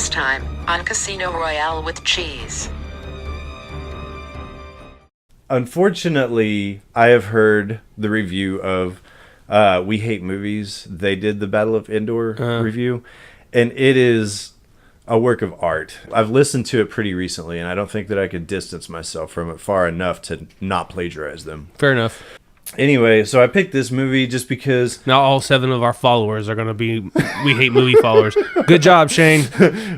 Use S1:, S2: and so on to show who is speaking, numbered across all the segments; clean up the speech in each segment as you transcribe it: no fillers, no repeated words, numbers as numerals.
S1: This time on Casino Royale with cheese.
S2: Unfortunately, I have heard the review of We Hate Movies. They did the Battle of Endor review, and it is a work of art. I've listened to it pretty recently, and I don't think that I could distance myself from it far enough to not plagiarize them.
S3: Fair enough.
S2: Anyway, so I picked this movie just because...
S3: Now all 7 of our followers are going to be We Hate Movie followers. Good job, Shane.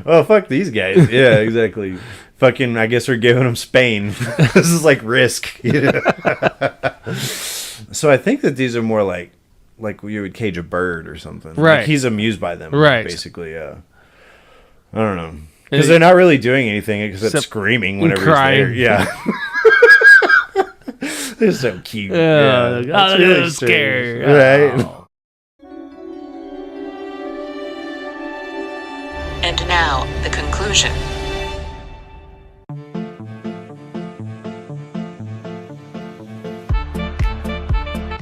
S2: Oh, fuck these guys. Yeah, exactly. Fucking, I guess we're giving them Spain. This is like Risk. You know? So I think that these are more like you would cage a bird or something.
S3: Right.
S2: Like he's amused by them.
S3: Right.
S2: Basically, I don't know. Because they're not really doing anything except screaming whenever he's there. Yeah. They're so cute. Yeah.
S3: I'm really scared.
S2: Right.
S3: Oh.
S1: And now, the conclusion.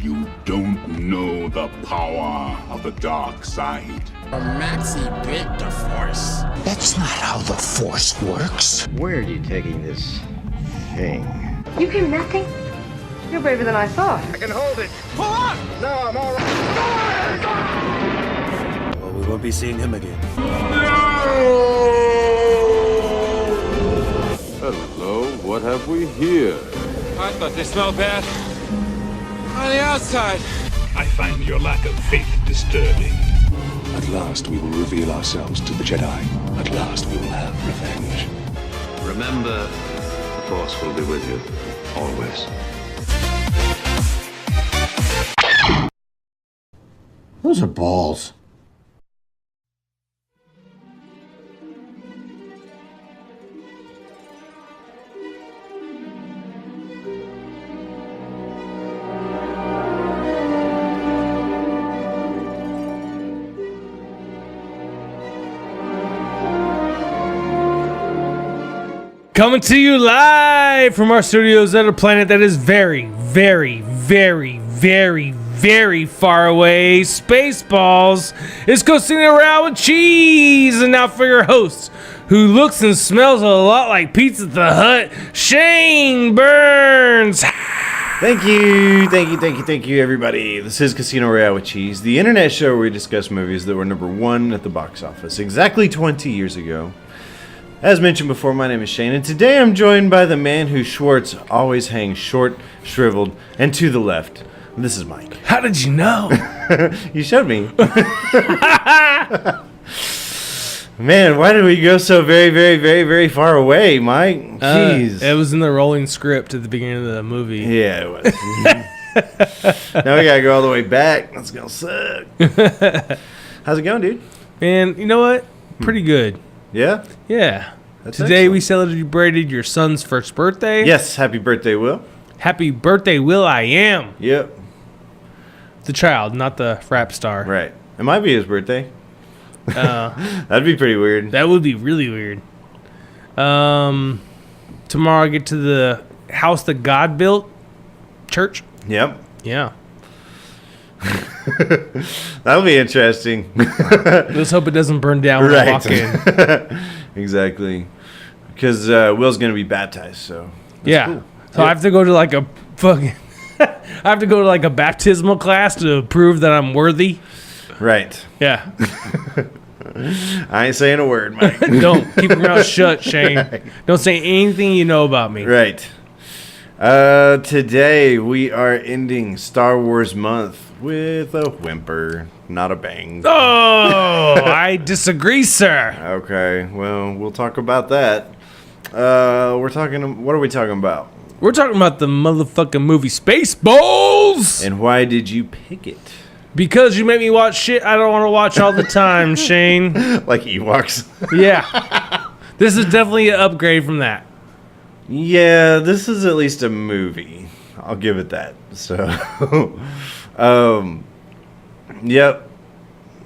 S4: You don't know the power of the dark side.
S5: Maxie bit the Force.
S6: That's not how the Force works.
S7: Where are you taking this thing?
S8: You came nothing? You're braver than I thought.
S7: I can hold it. Pull up! No, I'm all right.
S9: Well, we won't be seeing him again.
S4: Hello, what have we here?
S10: I thought they smelled bad. On the outside.
S4: I find your lack of faith disturbing. At last we will reveal ourselves to the Jedi. At last we will have revenge.
S9: Remember, the Force will be with you, always.
S6: Those are balls.
S3: Coming to you live from our studios at a planet that is very, very, very, very, very far away. Spaceballs. It's Casino Royale with cheese. And now for your host, who looks and smells a lot like Pizza the Hut, Shane Burns.
S2: Thank you, everybody. This is Casino Royale with Cheese, the internet show where we discuss movies that were number 1 at the box office exactly 20 years ago. As mentioned before, my name is Shane, and today I'm joined by the man whose Schwartz always hangs short, shriveled, and to the left. This is Mike.
S3: How did you know?
S2: You showed me. Man, why did we go so very, very, very, very far away, Mike? Jeez.
S3: It was in the rolling script at the beginning of the movie.
S2: Yeah, it was. Now we gotta go all the way back. That's gonna suck. How's it going, dude?
S3: And you know what? Pretty good.
S2: Yeah?
S3: Yeah.
S2: That's
S3: Today
S2: excellent.
S3: we celebrated your son's first birthday.
S2: Yes, happy birthday, Will.
S3: Happy birthday, Will I Am.
S2: Yep.
S3: The child, not the rap star.
S2: Right. It might be his birthday. That'd be pretty weird.
S3: That would be really weird. Tomorrow I get to the house that God built church.
S2: Yep.
S3: Yeah.
S2: That'll be interesting.
S3: Let's hope it doesn't burn down when I walk in.
S2: Exactly. Because Will's going to be baptized, so.
S3: Yeah.
S2: Cool.
S3: So I have to go to like a fucking... I have to go to like a baptismal class to prove that I'm worthy.
S2: Right.
S3: Yeah.
S2: I ain't saying a word, Mike.
S3: Don't. Keep your mouth shut, Shane. Right. Don't say anything you know about me.
S2: Right. Today we are ending Star Wars month with a whimper, not a bang.
S3: Oh, I disagree, sir.
S2: Okay, well, we'll talk about that. What are we talking about?
S3: We're talking about the motherfucking movie Spaceballs.
S2: And why did you pick it?
S3: Because you make me watch shit I don't want to watch all the time, Shane.
S2: Like Ewoks?
S3: Yeah. This is definitely an upgrade from that.
S2: Yeah, this is at least a movie. I'll give it that. So, yep.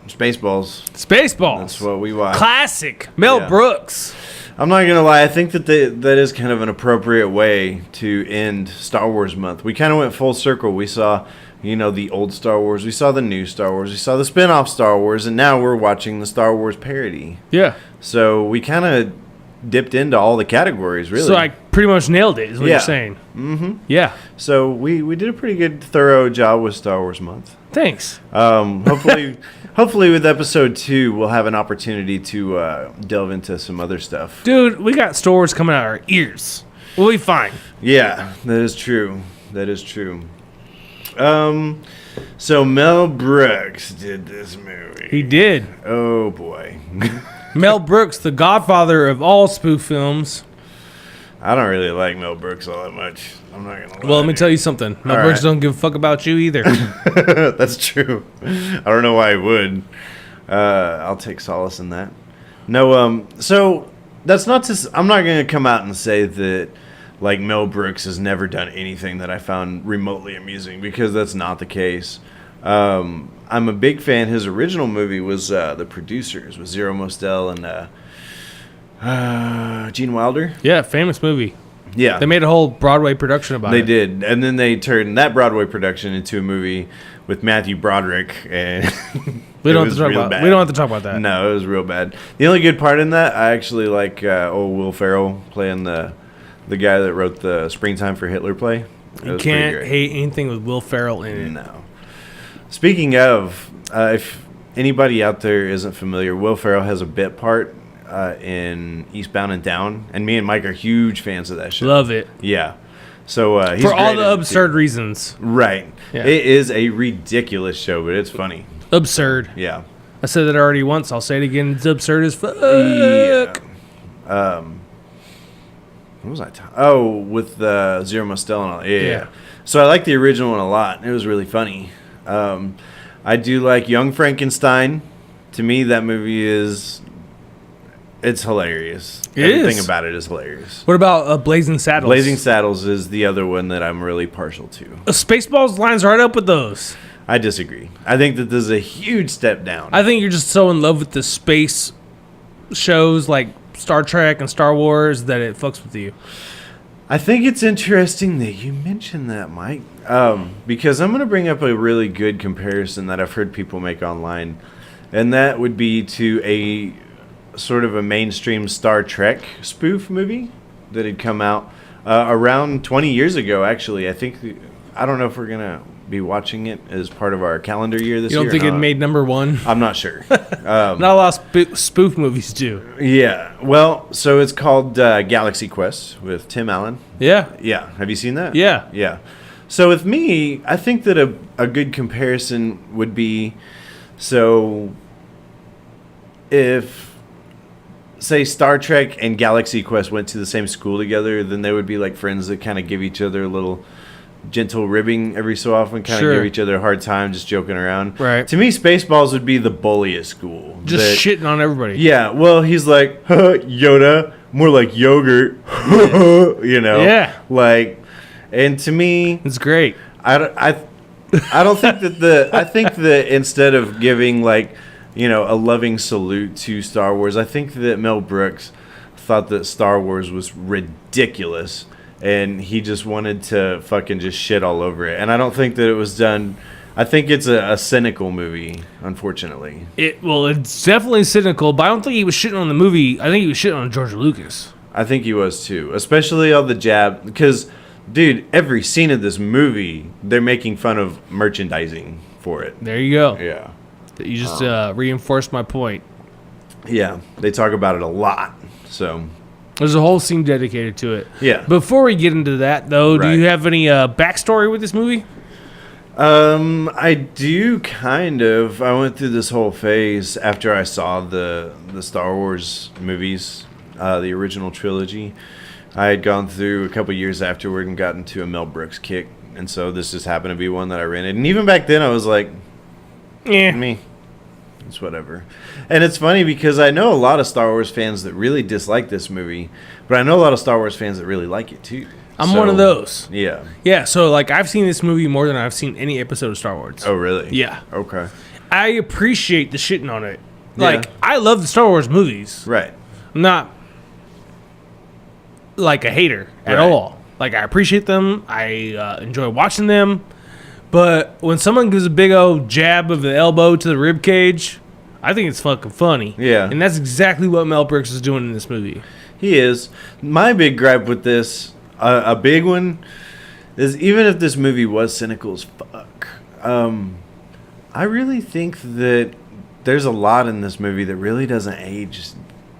S2: Spaceballs.
S3: Spaceballs.
S2: That's what we watch.
S3: Classic. Mel Brooks.
S2: I'm not gonna lie. I think that that is kind of an appropriate way to end Star Wars month. We kind of went full circle. We saw you know, the old Star Wars. We saw the new Star Wars. We saw the spin-off Star Wars. And now we're watching the Star Wars parody.
S3: Yeah.
S2: So we kind of dipped into all the categories, really.
S3: So I pretty much nailed it, is what you're saying.
S2: Mm-hmm.
S3: Yeah.
S2: So we did a pretty good, thorough job with Star Wars Month.
S3: Thanks.
S2: Hopefully with episode 2, we'll have an opportunity to delve into some other stuff.
S3: Dude, we got Star Wars coming out our ears. We'll be fine.
S2: Yeah, that is true. That is true. So Mel Brooks did this movie.
S3: He did.
S2: Oh, boy.
S3: Mel Brooks, the godfather of all spoof films.
S2: I don't really like Mel Brooks all that much. I'm not going to lie.
S3: Well, let me tell you something. Mel Brooks don't give a fuck about you either.
S2: That's true. I don't know why he would. I'll take solace in that. No, so that's not to... I'm not going to come out and say that, like, Mel Brooks has never done anything that I found remotely amusing, because that's not the case. I'm a big fan. His original movie was The Producers with Zero Mostel and Gene Wilder.
S3: Yeah, famous movie.
S2: Yeah.
S3: They made a whole Broadway production about it.
S2: They did. And then they turned that Broadway production into a movie with Matthew Broderick, and
S3: we don't have to talk about that.
S2: No, it was real bad. The only good part in that, I actually like old Will Ferrell playing the guy that wrote the Springtime for Hitler play.
S3: You can't hate anything with Will Ferrell in it.
S2: No. Speaking of, if anybody out there isn't familiar, Will Ferrell has a bit part in Eastbound and Down, and me and Mike are huge fans of that show.
S3: Love it.
S2: Yeah. So he's
S3: for all
S2: great
S3: the absurd reasons.
S2: Right. Yeah. It is a ridiculous show, but it's funny.
S3: Absurd.
S2: Yeah.
S3: I said that already once. I'll say it again. It's absurd as fuck.
S2: Yeah. What was I with the Zero Mostel and all that. Yeah. So I like the original one a lot. It was really funny. I do like Young Frankenstein. To me, that movie it's hilarious. Everything about it is hilarious.
S3: What about Blazing Saddles?
S2: Blazing Saddles is the other one that I'm really partial to.
S3: Spaceballs lines right up with those.
S2: I disagree. I think that this is a huge step down.
S3: I think you're just so in love with the space shows like Star Trek and Star Wars that it fucks with you.
S2: I think it's interesting that you mentioned that, Mike, because I'm going to bring up a really good comparison that I've heard people make online, and that would be to a sort of a mainstream Star Trek spoof movie that had come out around 20 years ago, actually. I don't know if we're going to be watching it as part of our calendar year this year.
S3: You don't think it made number one?
S2: I'm not sure.
S3: Not a lot of spoof movies do.
S2: Yeah. Well, so it's called Galaxy Quest with Tim Allen.
S3: Yeah.
S2: Yeah. Have you seen that?
S3: Yeah.
S2: Yeah. So with me, I think that a good comparison would be, so if, say, Star Trek and Galaxy Quest went to the same school together, then they would be like friends that kind of give each other a little gentle ribbing every so often, kind of give each other a hard time, just joking around.
S3: Right.
S2: To me, Spaceballs would be the bully at school.
S3: Just shitting on everybody.
S2: Yeah. Well, he's like, Yoda, more like yogurt, you know?
S3: Yeah.
S2: Like, and to me,
S3: it's great.
S2: I don't think that I think that instead of giving, like, you know, a loving salute to Star Wars, I think that Mel Brooks thought that Star Wars was ridiculous, and he just wanted to fucking just shit all over it. And I don't think that it was done. I think it's a cynical movie, unfortunately.
S3: It's definitely cynical, but I don't think he was shitting on the movie. I think he was shitting on George Lucas.
S2: I think he was too, especially all the jab, because, dude, every scene of this movie, they're making fun of merchandising for it.
S3: There you go.
S2: Yeah.
S3: You just reinforced my point.
S2: Yeah, they talk about it a lot. So
S3: there's a whole scene dedicated to it.
S2: Yeah.
S3: Before we get into that, though, do you have any backstory with this movie?
S2: I do, kind of. I went through this whole phase after I saw the Star Wars movies, the original trilogy. I had gone through a couple years afterward and gotten to a Mel Brooks kick, and so this just happened to be one that I rented. And even back then, I was like, me. It's whatever. And it's funny because I know a lot of Star Wars fans that really dislike this movie, but I know a lot of Star Wars fans that really like it too.
S3: I'm one of those.
S2: Yeah.
S3: Yeah, so like I've seen this movie more than I've seen any episode of Star Wars.
S2: Oh, really?
S3: Yeah.
S2: Okay.
S3: I appreciate the shitting on it. Like, I love the Star Wars movies.
S2: Right.
S3: I'm not like a hater at all. Like, I appreciate them. I enjoy watching them. But when someone gives a big old jab of the elbow to the rib cage, I think it's fucking funny.
S2: Yeah.
S3: And that's exactly what Mel Brooks is doing in this movie.
S2: He is. My big gripe with this, a big one, is even if this movie was cynical as fuck, I really think that there's a lot in this movie that really doesn't age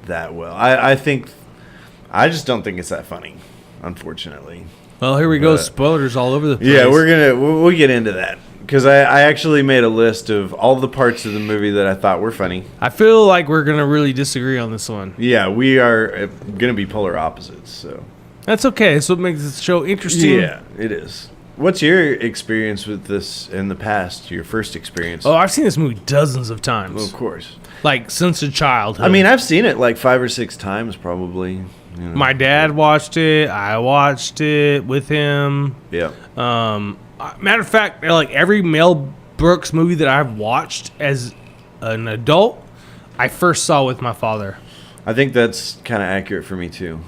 S2: that well. I just don't think it's that funny, unfortunately.
S3: Well, here we go. Spoilers all over the place.
S2: Yeah, we'll get into that. Because I actually made a list of all the parts of the movie that I thought were funny.
S3: I feel like we're going to really disagree on this one.
S2: Yeah, we are going to be polar opposites, so.
S3: That's okay. That's what makes this show interesting.
S2: Yeah, it is. What's your experience with this in the past, your first experience?
S3: Oh, I've seen this movie dozens of times.
S2: Well, of course.
S3: Like, since a childhood.
S2: I mean, I've seen it like 5 or 6 times, probably. You know.
S3: My dad watched it. I watched it with him.
S2: Yeah.
S3: Matter of fact, like every Mel Brooks movie that I've watched as an adult, I first saw with my father.
S2: I think that's kind of accurate for me, too.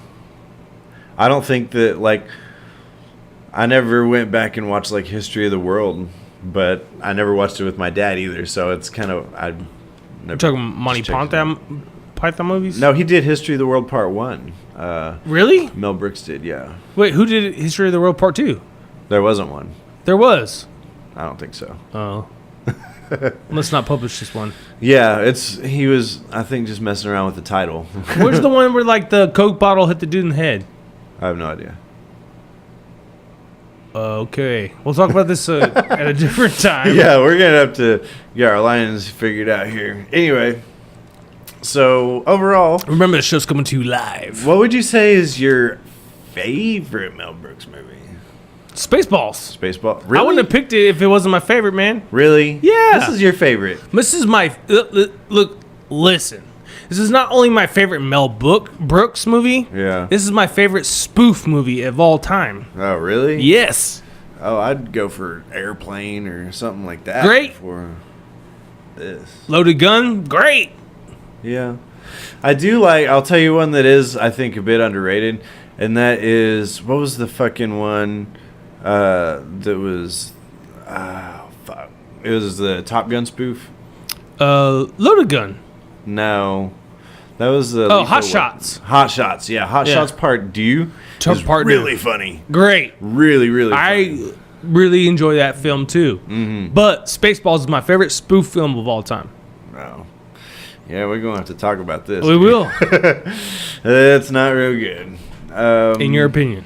S2: I don't think that, like, I never went back and watched, like, History of the World, but I never watched it with my dad either, so it's kind of,
S3: You're talking Monty Python movies?
S2: No, he did History of the World Part 1.
S3: Really?
S2: Mel Brooks did, yeah.
S3: Wait, who did History of the World Part 2?
S2: There wasn't one.
S3: There was.
S2: I don't think so.
S3: Oh. Let's not publish this one.
S2: Yeah, he was, I think, just messing around with the title.
S3: Where's the one where, like, the Coke bottle hit the dude in the head?
S2: I have no idea.
S3: Okay. We'll talk about this at a different time.
S2: Yeah, we're going to have to get our lines figured out here. Anyway, so overall...
S3: Remember, the show's coming to you live.
S2: What would you say is your favorite Mel Brooks movie?
S3: Spaceballs.
S2: Spaceballs? Really?
S3: I wouldn't have picked it if it wasn't my favorite, man.
S2: Really?
S3: Yeah.
S2: This is your favorite.
S3: This is my... Look, listen. This is not only my favorite Mel Brooks movie.
S2: Yeah.
S3: This is my favorite spoof movie of all time.
S2: Oh, really?
S3: Yes.
S2: Oh, I'd go for Airplane or something like that.
S3: Great.
S2: For this.
S3: Loaded Gun. Great.
S2: Yeah. I do like... I'll tell you one that is, I think, a bit underrated. And that is... What was the fucking one... that was, fuck. It was the Top Gun spoof.
S3: Loaded Gun.
S2: No, that was the.
S3: Oh, Hot Shots.
S2: Hot Shots, yeah. Hot Shots Part 2 is really funny.
S3: Great.
S2: Really, really.
S3: I really enjoy that film too.
S2: Mm-hmm.
S3: But Spaceballs is my favorite spoof film of all time.
S2: Oh, yeah, we're gonna have to talk about this.
S3: We will.
S2: It's not real good.
S3: In your opinion.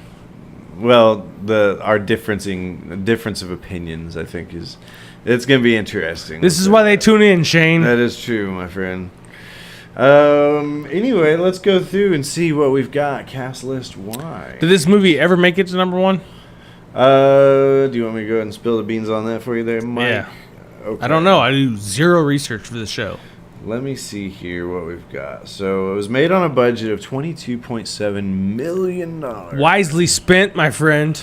S2: Well, our difference of opinions, I think, it's going to be interesting.
S3: This is why they tune in, Shane.
S2: That is true, my friend. Anyway, let's go through and see what we've got. Cast list Y.
S3: Did this movie ever make it to number 1?
S2: Do you want me to go ahead and spill the beans on that for you there, Mike?
S3: Yeah.
S2: Okay.
S3: I don't know. I do zero research for the show.
S2: Let me see here what we've got. So it was made on a budget of $22.7 million.
S3: Wisely spent, my friend.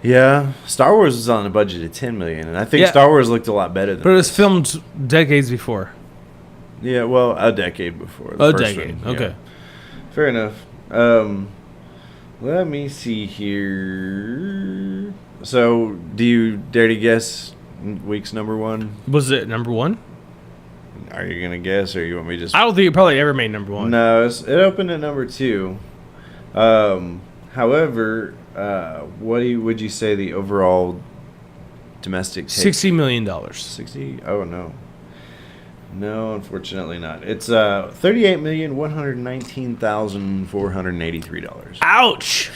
S2: Yeah, Star Wars was on a budget of $10 million, and I think Star Wars looked a lot better than
S3: But it was filmed decades before.
S2: Yeah, well, a decade before.
S3: A decade, okay.
S2: Yeah. Fair enough. Let me see here. So, do you dare to guess week's number 1?
S3: Was it number 1?
S2: Are you going to guess, or you want me to just...
S3: I don't think it probably ever made number 1.
S2: No, it opened at number 2. However, what would you say the overall domestic take?
S3: $60 million.
S2: 60? Oh, no. No, unfortunately not. It's $38,119,483.
S3: Ouch!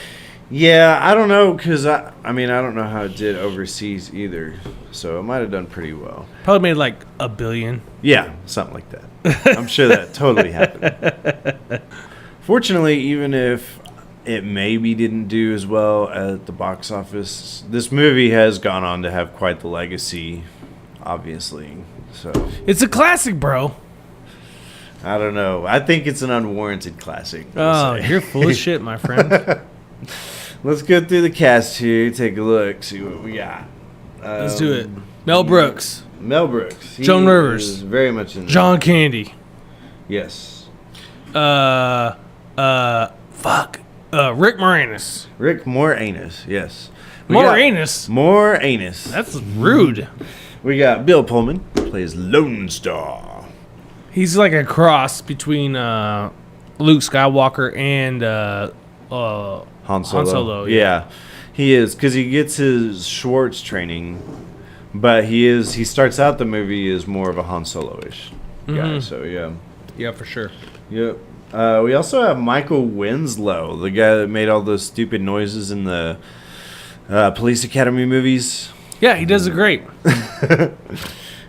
S2: Yeah, I don't know, because I don't know how it did overseas either. So it might have done pretty well.
S3: Probably made like $1 billion.
S2: Yeah, something like that. I'm sure that totally happened. Fortunately, even if it maybe didn't do as well at the box office, this movie has gone on to have quite the legacy, obviously. So
S3: it's a classic, bro.
S2: I don't know. I think it's an unwarranted classic.
S3: Oh, you're full of shit, my friend.
S2: Let's go through the cast here, take a look, see what we got.
S3: Let's do it. Mel Brooks.
S2: Mel Brooks.
S3: Joan Rivers.
S2: Very much in there.
S3: John Candy.
S2: Yes.
S3: Rick Moranis.
S2: Rick Moranis, yes.
S3: More anus.
S2: More anus.
S3: That's rude.
S2: We got Bill Pullman, who plays Lone Star.
S3: He's like a cross between Luke Skywalker and
S2: Han Solo. Yeah. He is, because he gets his Schwartz training, but he starts out the movie as more of a Han Solo-ish guy, so yeah.
S3: Yeah, for sure.
S2: Yep. We also have Michael Winslow, the guy that made all those stupid noises in the Police Academy movies.
S3: Yeah, he does it great.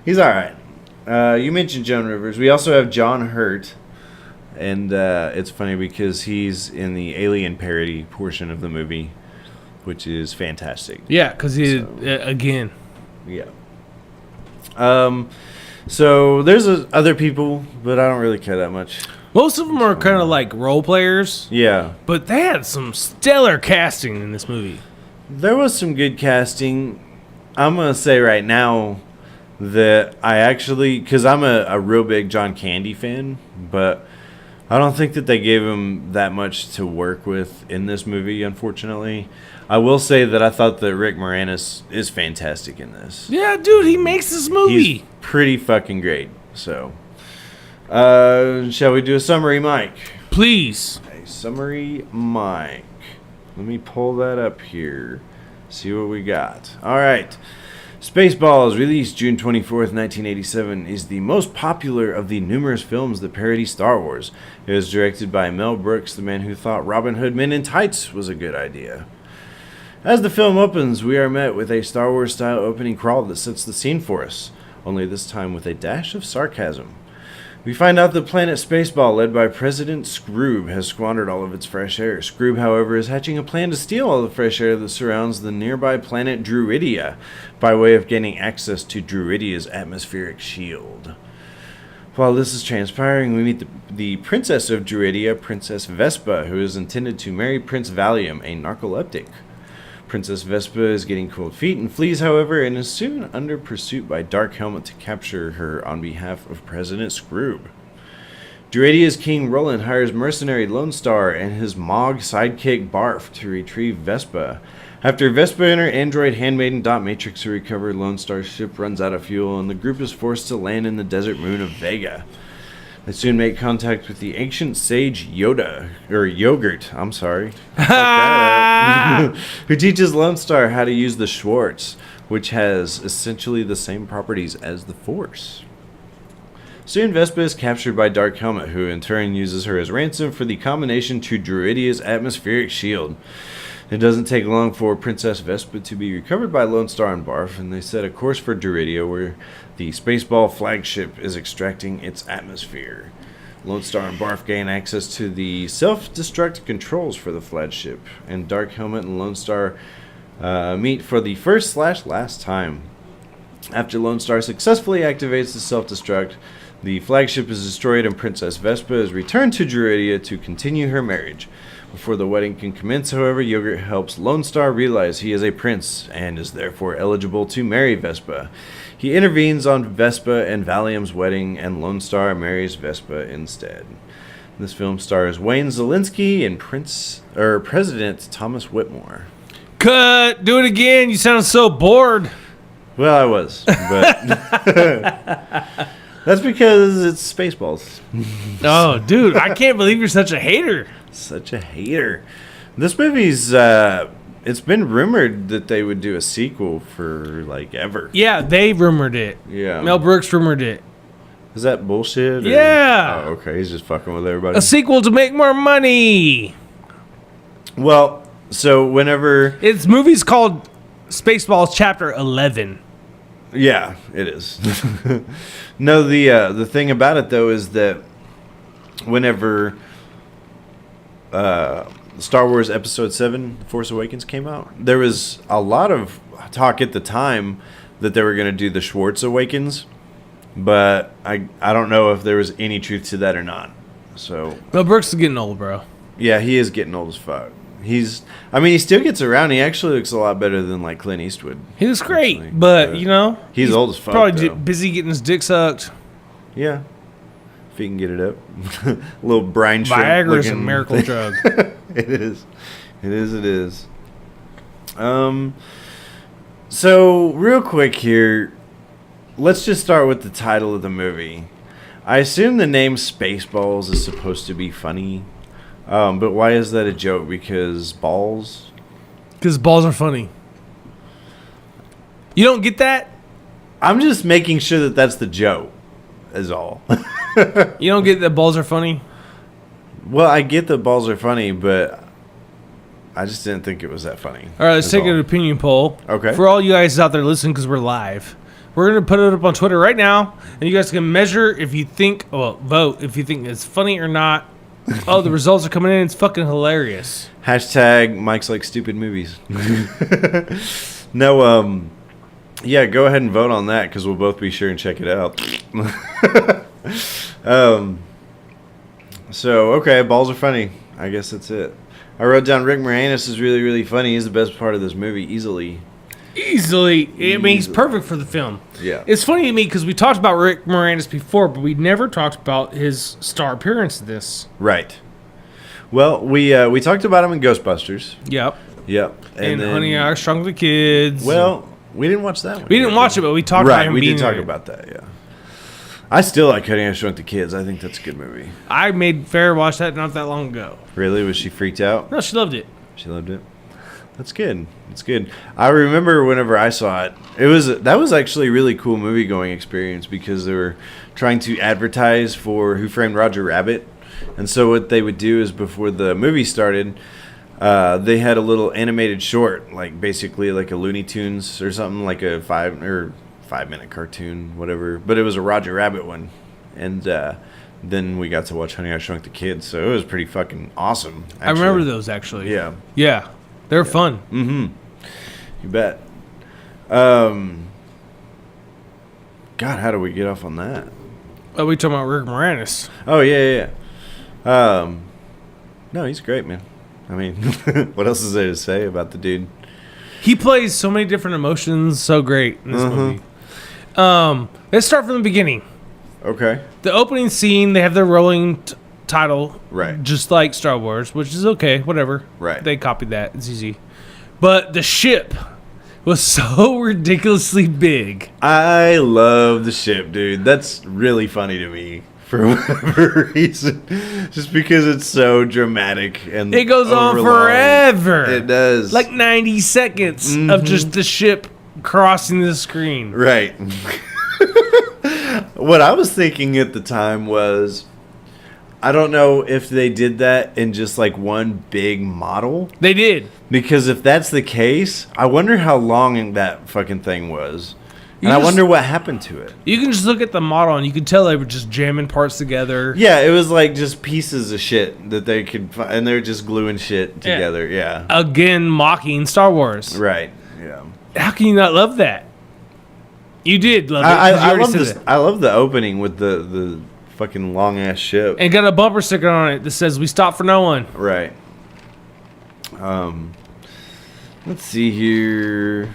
S2: He's all right. You mentioned Joan Rivers. We also have John Hurt, and it's funny because he's in the Alien parody portion of the movie, which is fantastic.
S3: Yeah, because again.
S2: Yeah. So there's other people, but I don't really care that much.
S3: Most of them are kind of like role players.
S2: Yeah.
S3: But they had some stellar casting in this movie.
S2: There was some good casting. I'm going to say right now that I actually, because I'm a real big John Candy fan, but I don't think that they gave him that much to work with in this movie, unfortunately. I will say that I thought that Rick Moranis is fantastic in this.
S3: Yeah, dude, he makes this movie.
S2: He's pretty fucking great. So, shall we do a summary, Mike?
S3: Please.
S2: A summary, Mike. Let me pull that up here. See what we got. All right. Spaceballs, released June 24th, 1987, is the most popular of the numerous films that parody Star Wars. It was directed by Mel Brooks, the man who thought Robin Hood Men in Tights was a good idea. As the film opens, we are met with a Star Wars-style opening crawl that sets the scene for us, only this time with a dash of sarcasm. We find out that planet Spaceball, led by President Scroob, has squandered all of its fresh air. Scroob, however, is hatching a plan to steal all the fresh air that surrounds the nearby planet Druidia by way of gaining access to Druidia's atmospheric shield. While this is transpiring, we meet the princess of Druidia, Princess Vespa, who is intended to marry Prince Valium, a narcoleptic. Princess Vespa is getting cold feet and flees, however, and is soon under pursuit by Dark Helmet to capture her on behalf of President Scroob. Druidia's King Roland hires mercenary Lone Star and his Mog sidekick Barf to retrieve Vespa. After Vespa and her android handmaiden Dot Matrix to recover, Lone Star's ship runs out of fuel and the group is forced to land in the desert moon of Vega. They soon make contact with the ancient sage Yogurt, who teaches Lone Star how to use the Schwartz, which has essentially the same properties as the Force. Soon Vespa is captured by Dark Helmet, who in turn uses her as ransom for the combination to Druidia's atmospheric shield. It doesn't take long for Princess Vespa to be recovered by Lone Star and Barf, and they set a course for Druidia, where the Spaceball flagship is extracting its atmosphere. Lone Star and Barf gain access to the self-destruct controls for the flagship, and Dark Helmet and Lone Star meet for the first/last time. After Lone Star successfully activates the self-destruct, the flagship is destroyed and Princess Vespa is returned to Druidia to continue her marriage. Before the wedding can commence, however, Yogurt helps Lone Star realize he is a prince and is therefore eligible to marry Vespa. He intervenes on Vespa and Valium's wedding, and Lone Star marries Vespa instead. This film stars Wayne Szalinski and President Thomas Whitmore.
S3: Cut! Do it again. You sound so bored.
S2: Well, I was, but that's because it's Spaceballs.
S3: Oh, dude, I can't believe you're such a hater.
S2: Such a hater. This movie's, it's been rumored that they would do a sequel for, like, ever.
S3: Yeah, they rumored it.
S2: Yeah.
S3: Mel Brooks rumored it.
S2: Is that bullshit?
S3: Yeah.
S2: Oh, okay. He's just fucking with everybody.
S3: A sequel to make more money.
S2: Well, so whenever...
S3: Its movie's called Spaceballs Chapter 11.
S2: Yeah, it is. No, the thing about it, though, is that whenever... Star Wars Episode 7, The Force Awakens came out, there was a lot of talk at the time that they were going to do the Schwartz Awakens, but I don't know if there was any truth to that or not. So
S3: Mel Brooks is getting old, bro.
S2: Yeah, he is getting old as fuck. He still gets around. He actually looks a lot better than, like, Clint Eastwood.
S3: He looks great, but, you know,
S2: he's old as fuck,
S3: probably
S2: though.
S3: busy getting his dick sucked.
S2: Yeah. If he can get it up. A little brine shrimp
S3: Viagra's a
S2: looking
S3: miracle drug.
S2: It is. So real quick here, let's just start with the title of the movie. I assume the name Spaceballs is supposed to be funny, but why is that a joke? Because balls?
S3: Because balls are funny. You don't get that?
S2: I'm just making sure that that's the joke, is all.
S3: You don't get that balls are funny?
S2: Well, I get that balls are funny, but I just didn't think it was that funny.
S3: All right, let's take an opinion poll.
S2: Okay.
S3: For all you guys out there listening, because we're live, we're going to put it up on Twitter right now, and you guys can measure if you think, vote if you think it's funny or not. Oh, the results are coming in. It's fucking hilarious.
S2: Hashtag Mike's like stupid movies. No, yeah, go ahead and vote on that because we'll both be sure and check it out. So, okay, balls are funny. I guess that's it. I wrote down Rick Moranis is really, really funny. He's the best part of this movie, easily.
S3: Easily. I mean, he's perfect for the film.
S2: Yeah.
S3: It's funny to me because we talked about Rick Moranis before, but we never talked about his star appearance in this.
S2: Right. Well, we talked about him in Ghostbusters.
S3: Yep.
S2: Yep.
S3: And Honey, I Shrunk the Kids.
S2: Well, we didn't watch that one.
S3: We didn't watch it, but we talked about him being
S2: we did talk about that, yeah. I still like Honey, I Shrunk the Kids. I think that's a good movie.
S3: I made Farrah watch that not that long ago.
S2: Really? Was she freaked out?
S3: No, she loved it.
S2: She loved it? That's good. That's good. I remember whenever I saw it, that was actually a really cool movie-going experience because they were trying to advertise for Who Framed Roger Rabbit. And so what they would do is before the movie started, they had a little animated short, like basically like a Looney Tunes or something, like a 5-minute cartoon, whatever. But it was a Roger Rabbit one. And then we got to watch Honey, I Shrunk the Kids. So it was pretty fucking awesome, actually.
S3: I remember those, actually.
S2: Yeah.
S3: Yeah. They're fun.
S2: Mm-hmm. You bet. God, how do we get off on that?
S3: Oh, we talking about Rick Moranis.
S2: Oh, yeah. No, he's great, man. I mean, what else is there to say about the dude?
S3: He plays so many different emotions so great in this movie. Let's start from the beginning.
S2: Okay.
S3: The opening scene, they have their rolling title.
S2: Right.
S3: Just like Star Wars, which is okay, whatever.
S2: Right.
S3: They copied that. It's easy. But the ship was so ridiculously big.
S2: I love the ship, dude. That's really funny to me for whatever reason. Just because it's so dramatic and
S3: it goes on
S2: overlong.
S3: Forever.
S2: It does.
S3: Like 90 seconds of just the ship crossing the screen.
S2: Right. What I was thinking at the time was, I don't know if they did that in just like one big model.
S3: They did.
S2: Because if that's the case, I wonder how long that fucking thing was. And I wonder what happened to it.
S3: You can just look at the model and you can tell they were just jamming parts together.
S2: Yeah, it was like just pieces of shit that they could find. And they were just gluing shit together. Yeah.
S3: Again, mocking Star Wars.
S2: Right. Yeah.
S3: How can you not love that? You did love it.
S2: I love the opening with the fucking long ass ship.
S3: And got a bumper sticker on it that says, "We stop for no one."
S2: Right. Let's see here.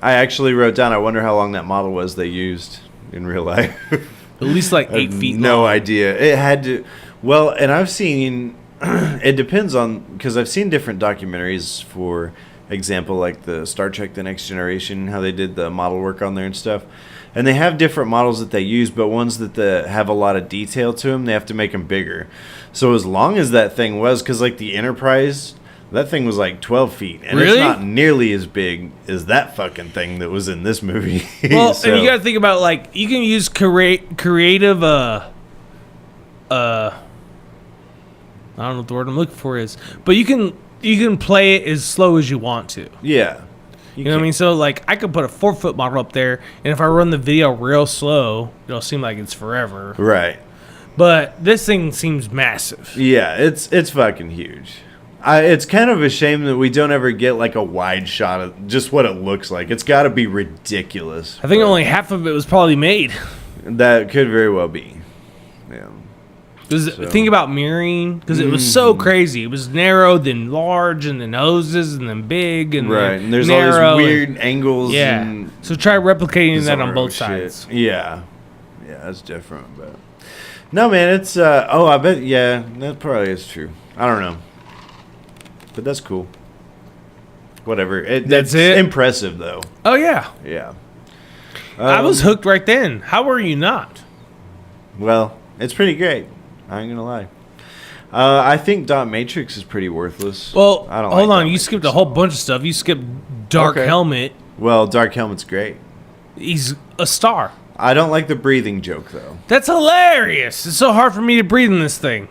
S2: I actually wrote down, I wonder how long that model was they used in real life.
S3: At least like 8 feet long.
S2: No idea. It had to. Well, and I've seen, it depends on, because I've seen different documentaries, for example, like the Star Trek The Next Generation, how they did the model work on there and stuff. And they have different models that they use, but ones that have a lot of detail to them, they have to make them bigger. So as long as that thing was, because like the Enterprise, that thing was like 12 feet. And
S3: really?
S2: It's not nearly as big as that fucking thing that was in this movie.
S3: Well, and you got to think about, like, you can use creative, I don't know what the word I'm looking for is, but you can play it as slow as you want to.
S2: Yeah.
S3: You know what I mean? So, like, I could put a 4-foot model up there, and if I run the video real slow, it'll seem like it's forever.
S2: Right.
S3: But this thing seems massive.
S2: Yeah, it's fucking huge. It's kind of a shame that we don't ever get, like, a wide shot of just what it looks like. It's got to be ridiculous.
S3: I think only half of it was probably made.
S2: That could very well be. Yeah.
S3: Think about mirroring, because it was so crazy. It was narrow, then large, and then hoses, and then big, and
S2: right.
S3: then
S2: And there's
S3: narrow,
S2: all these weird angles.
S3: Yeah.
S2: And
S3: so try replicating that on both
S2: shit.
S3: sides.
S2: Yeah. Yeah, that's different. But no, man, it's I bet. Yeah, that probably is true. I don't know, but that's cool. whatever.
S3: That's
S2: It's
S3: it?
S2: impressive, though.
S3: Oh, yeah.
S2: Yeah.
S3: I was hooked right then. How were you not?
S2: Well, it's pretty great. I ain't gonna lie. I think Dot Matrix is pretty worthless.
S3: Well,
S2: I don't
S3: hold
S2: like
S3: on.
S2: Dot
S3: You
S2: Matrix
S3: skipped a
S2: at
S3: whole
S2: all.
S3: bunch of stuff. You skipped Dark
S2: Okay.
S3: Helmet.
S2: Well, Dark Helmet's great.
S3: He's a star.
S2: I don't like the breathing joke, though.
S3: That's hilarious. It's so hard for me to breathe in this thing.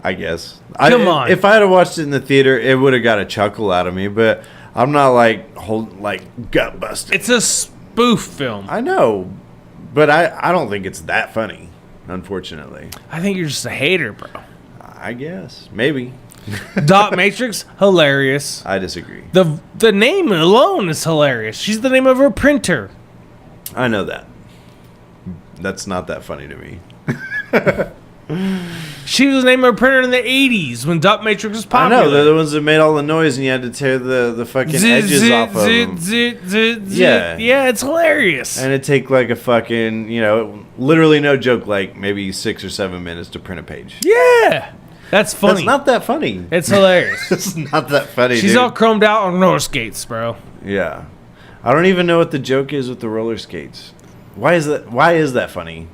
S2: I guess.
S3: Come on.
S2: If I had watched it in the theater, it would have got a chuckle out of me, but I'm not like gut busted.
S3: It's a spoof film.
S2: I know, but I don't think it's that funny, unfortunately.
S3: I think you're just a hater, bro.
S2: I guess. Maybe.
S3: Dot Matrix, hilarious.
S2: I disagree.
S3: The name alone is hilarious. She's the name of her printer.
S2: I know that. That's not that funny to me.
S3: She was the name of her printer in the 80s when Dot Matrix was
S2: I
S3: popular.
S2: know, they're the ones that made all the noise and you had to tear the fucking edges off of them. Yeah.
S3: Yeah, it's hilarious.
S2: And it'd take like a fucking, literally no joke, like maybe 6 or 7 minutes to print a page.
S3: Yeah. That's funny.
S2: That's not that funny.
S3: It's hilarious.
S2: It's not that funny,
S3: She's
S2: dude.
S3: all chromed out on roller skates, bro.
S2: Yeah. I don't even know what the joke is with the roller skates. Why is that funny?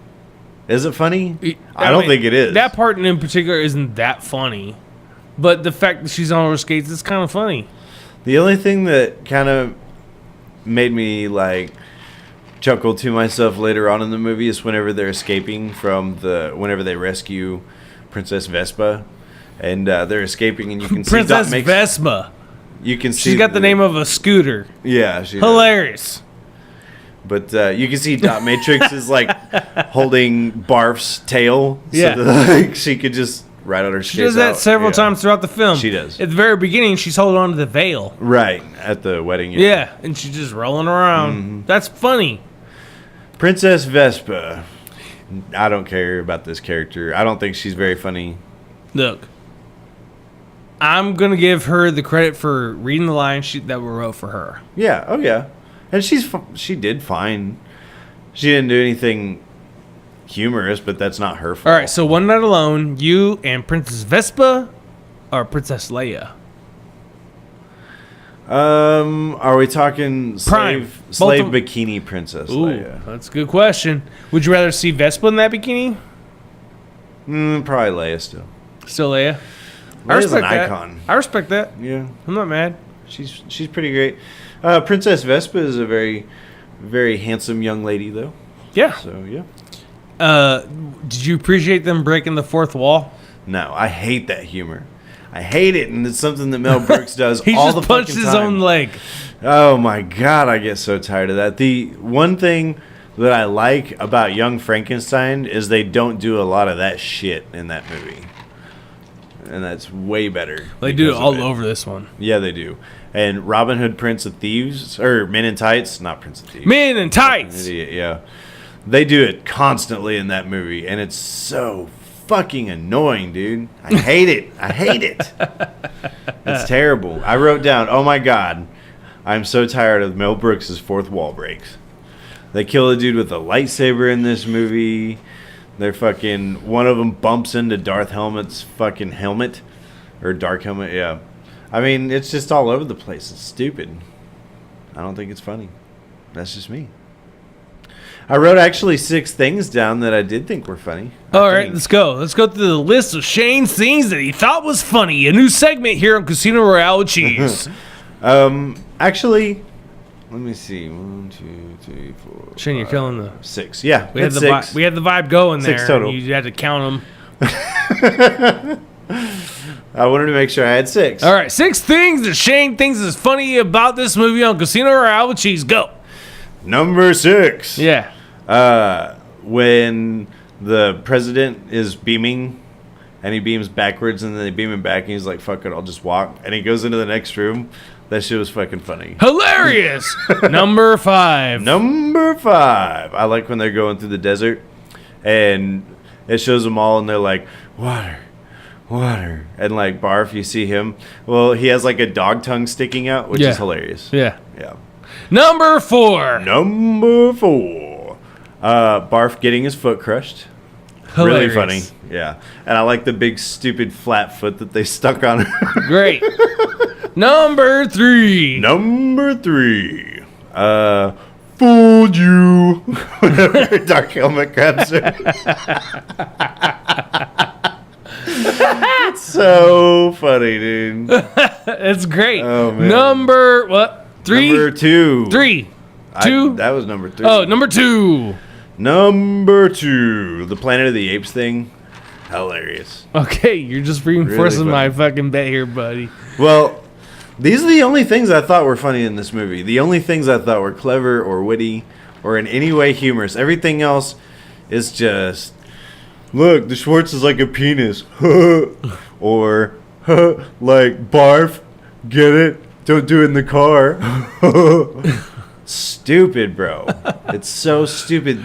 S2: Is it funny? I don't think it is.
S3: That part in particular isn't that funny. But the fact that she's on roller skates is kind of funny.
S2: The only thing that kind of made me like chuckle to myself later on in the movie is whenever they're escaping from whenever they rescue Princess Vespa, and they're escaping, and you can see
S3: Princess Vespa.
S2: You can see
S3: She's got the name of a scooter.
S2: Yeah, she
S3: hilarious.
S2: But you can see Dot Matrix is like holding Barf's tail,
S3: Yeah.
S2: so that she could just ride on her skates.
S3: She does that several times throughout the film.
S2: She does.
S3: At the very beginning, she's holding on to the veil.
S2: Right at the wedding.
S3: Yeah, and she's just rolling around.
S2: Mm-hmm.
S3: That's funny.
S2: Princess Vespa. I don't care about this character. I don't think she's very funny.
S3: Look, I'm gonna give her the credit for reading the lines that were wrote for her.
S2: Yeah. Oh yeah. And she did fine. She didn't do anything humorous, but that's not her fault.
S3: All right, so One Night Alone, you and Princess Vespa, or Princess Leia?
S2: Are we talking
S3: Prime.
S2: slave
S3: Both
S2: bikini princess
S3: Ooh,
S2: Leia?
S3: that's a good question. Would you rather see Vespa in that bikini?
S2: Probably Leia still.
S3: Still Leia?
S2: Leia's an
S3: that.
S2: icon.
S3: I respect that.
S2: Yeah,
S3: I'm not mad.
S2: she's pretty great. Princess Vespa is a very, very handsome young lady, though.
S3: Yeah.
S2: So yeah.
S3: Did you appreciate them breaking the fourth wall?
S2: No, I hate that humor. I hate it, and it's something that Mel Brooks does
S3: He
S2: all
S3: just
S2: the
S3: punched
S2: fucking
S3: his
S2: time.
S3: own leg.
S2: Oh my god, I get so tired of that. The one thing that I like about Young Frankenstein is they don't do a lot of that shit in that movie. And that's way better.
S3: They do it
S2: because of
S3: all over this one.
S2: Yeah, they do. And Robin Hood, Prince of Thieves, or Men in Tights, not Prince of Thieves.
S3: Men in Tights!
S2: Idiot, yeah. They do it constantly in that movie, and it's so fucking annoying, dude. I hate it. I hate it. It's terrible. I wrote down, oh my god, I'm so tired of Mel Brooks' fourth wall breaks. They kill a dude with a lightsaber in this movie. They're fucking, one of them bumps into Darth Helmet's fucking helmet. Or Dark Helmet, yeah. I mean, it's just all over the place. It's stupid. I don't think it's funny. That's just me. I wrote actually 6 things down that I did think were funny.
S3: All right, let's go. Let's go through the list of Shane's things that he thought was funny. A new segment here on Casino Royale with Cheese.
S2: Actually, let me see. 1, 2, 3, 4.
S3: Shane, you're killing the
S2: 6. Yeah,
S3: we had the
S2: 6.
S3: we had the vibe going
S2: 6
S3: there.
S2: total.
S3: You had to count them.
S2: I wanted to make sure I had 6.
S3: All right, 6 things that Shane thinks is funny about this movie on Casino Royale with Cheese. Go.
S2: Number 6.
S3: Yeah.
S2: When the president is beaming, and he beams backwards, and then they beam him back, and he's like, "Fuck it, I'll just walk." And he goes into the next room. That shit was fucking funny.
S3: Hilarious. Number 5.
S2: Number 5. I like when they're going through the desert, and it shows them all, and they're like, "Water, water," and like Barf, you see him. Well, he has like a dog tongue sticking out, which is hilarious.
S3: Yeah.
S2: Yeah.
S3: Number 4.
S2: Number 4. Barf getting his foot crushed.
S3: Hilarious.
S2: Really funny. Yeah. And I like the big stupid flat foot that they stuck on her.
S3: Great. Number 3.
S2: Number 3. Fooled you. Whenever Dark Helmet grabs her. It's so funny, dude.
S3: It's great.
S2: Oh, man.
S3: Number what? 3?
S2: Number 2.
S3: 3. 2?
S2: That was number 3.
S3: Oh, number 2.
S2: Number 2. The Planet of the Apes thing. Hilarious.
S3: Okay, you're just reinforcing
S2: Really
S3: my fucking bet here, buddy.
S2: Well, these are the only things I thought were funny in this movie. The only things I thought were clever or witty or in any way humorous. Everything else is just, look, the Schwartz is like a penis. Or, like, barf, get it? Don't do it in the car. Stupid, bro. It's so stupid.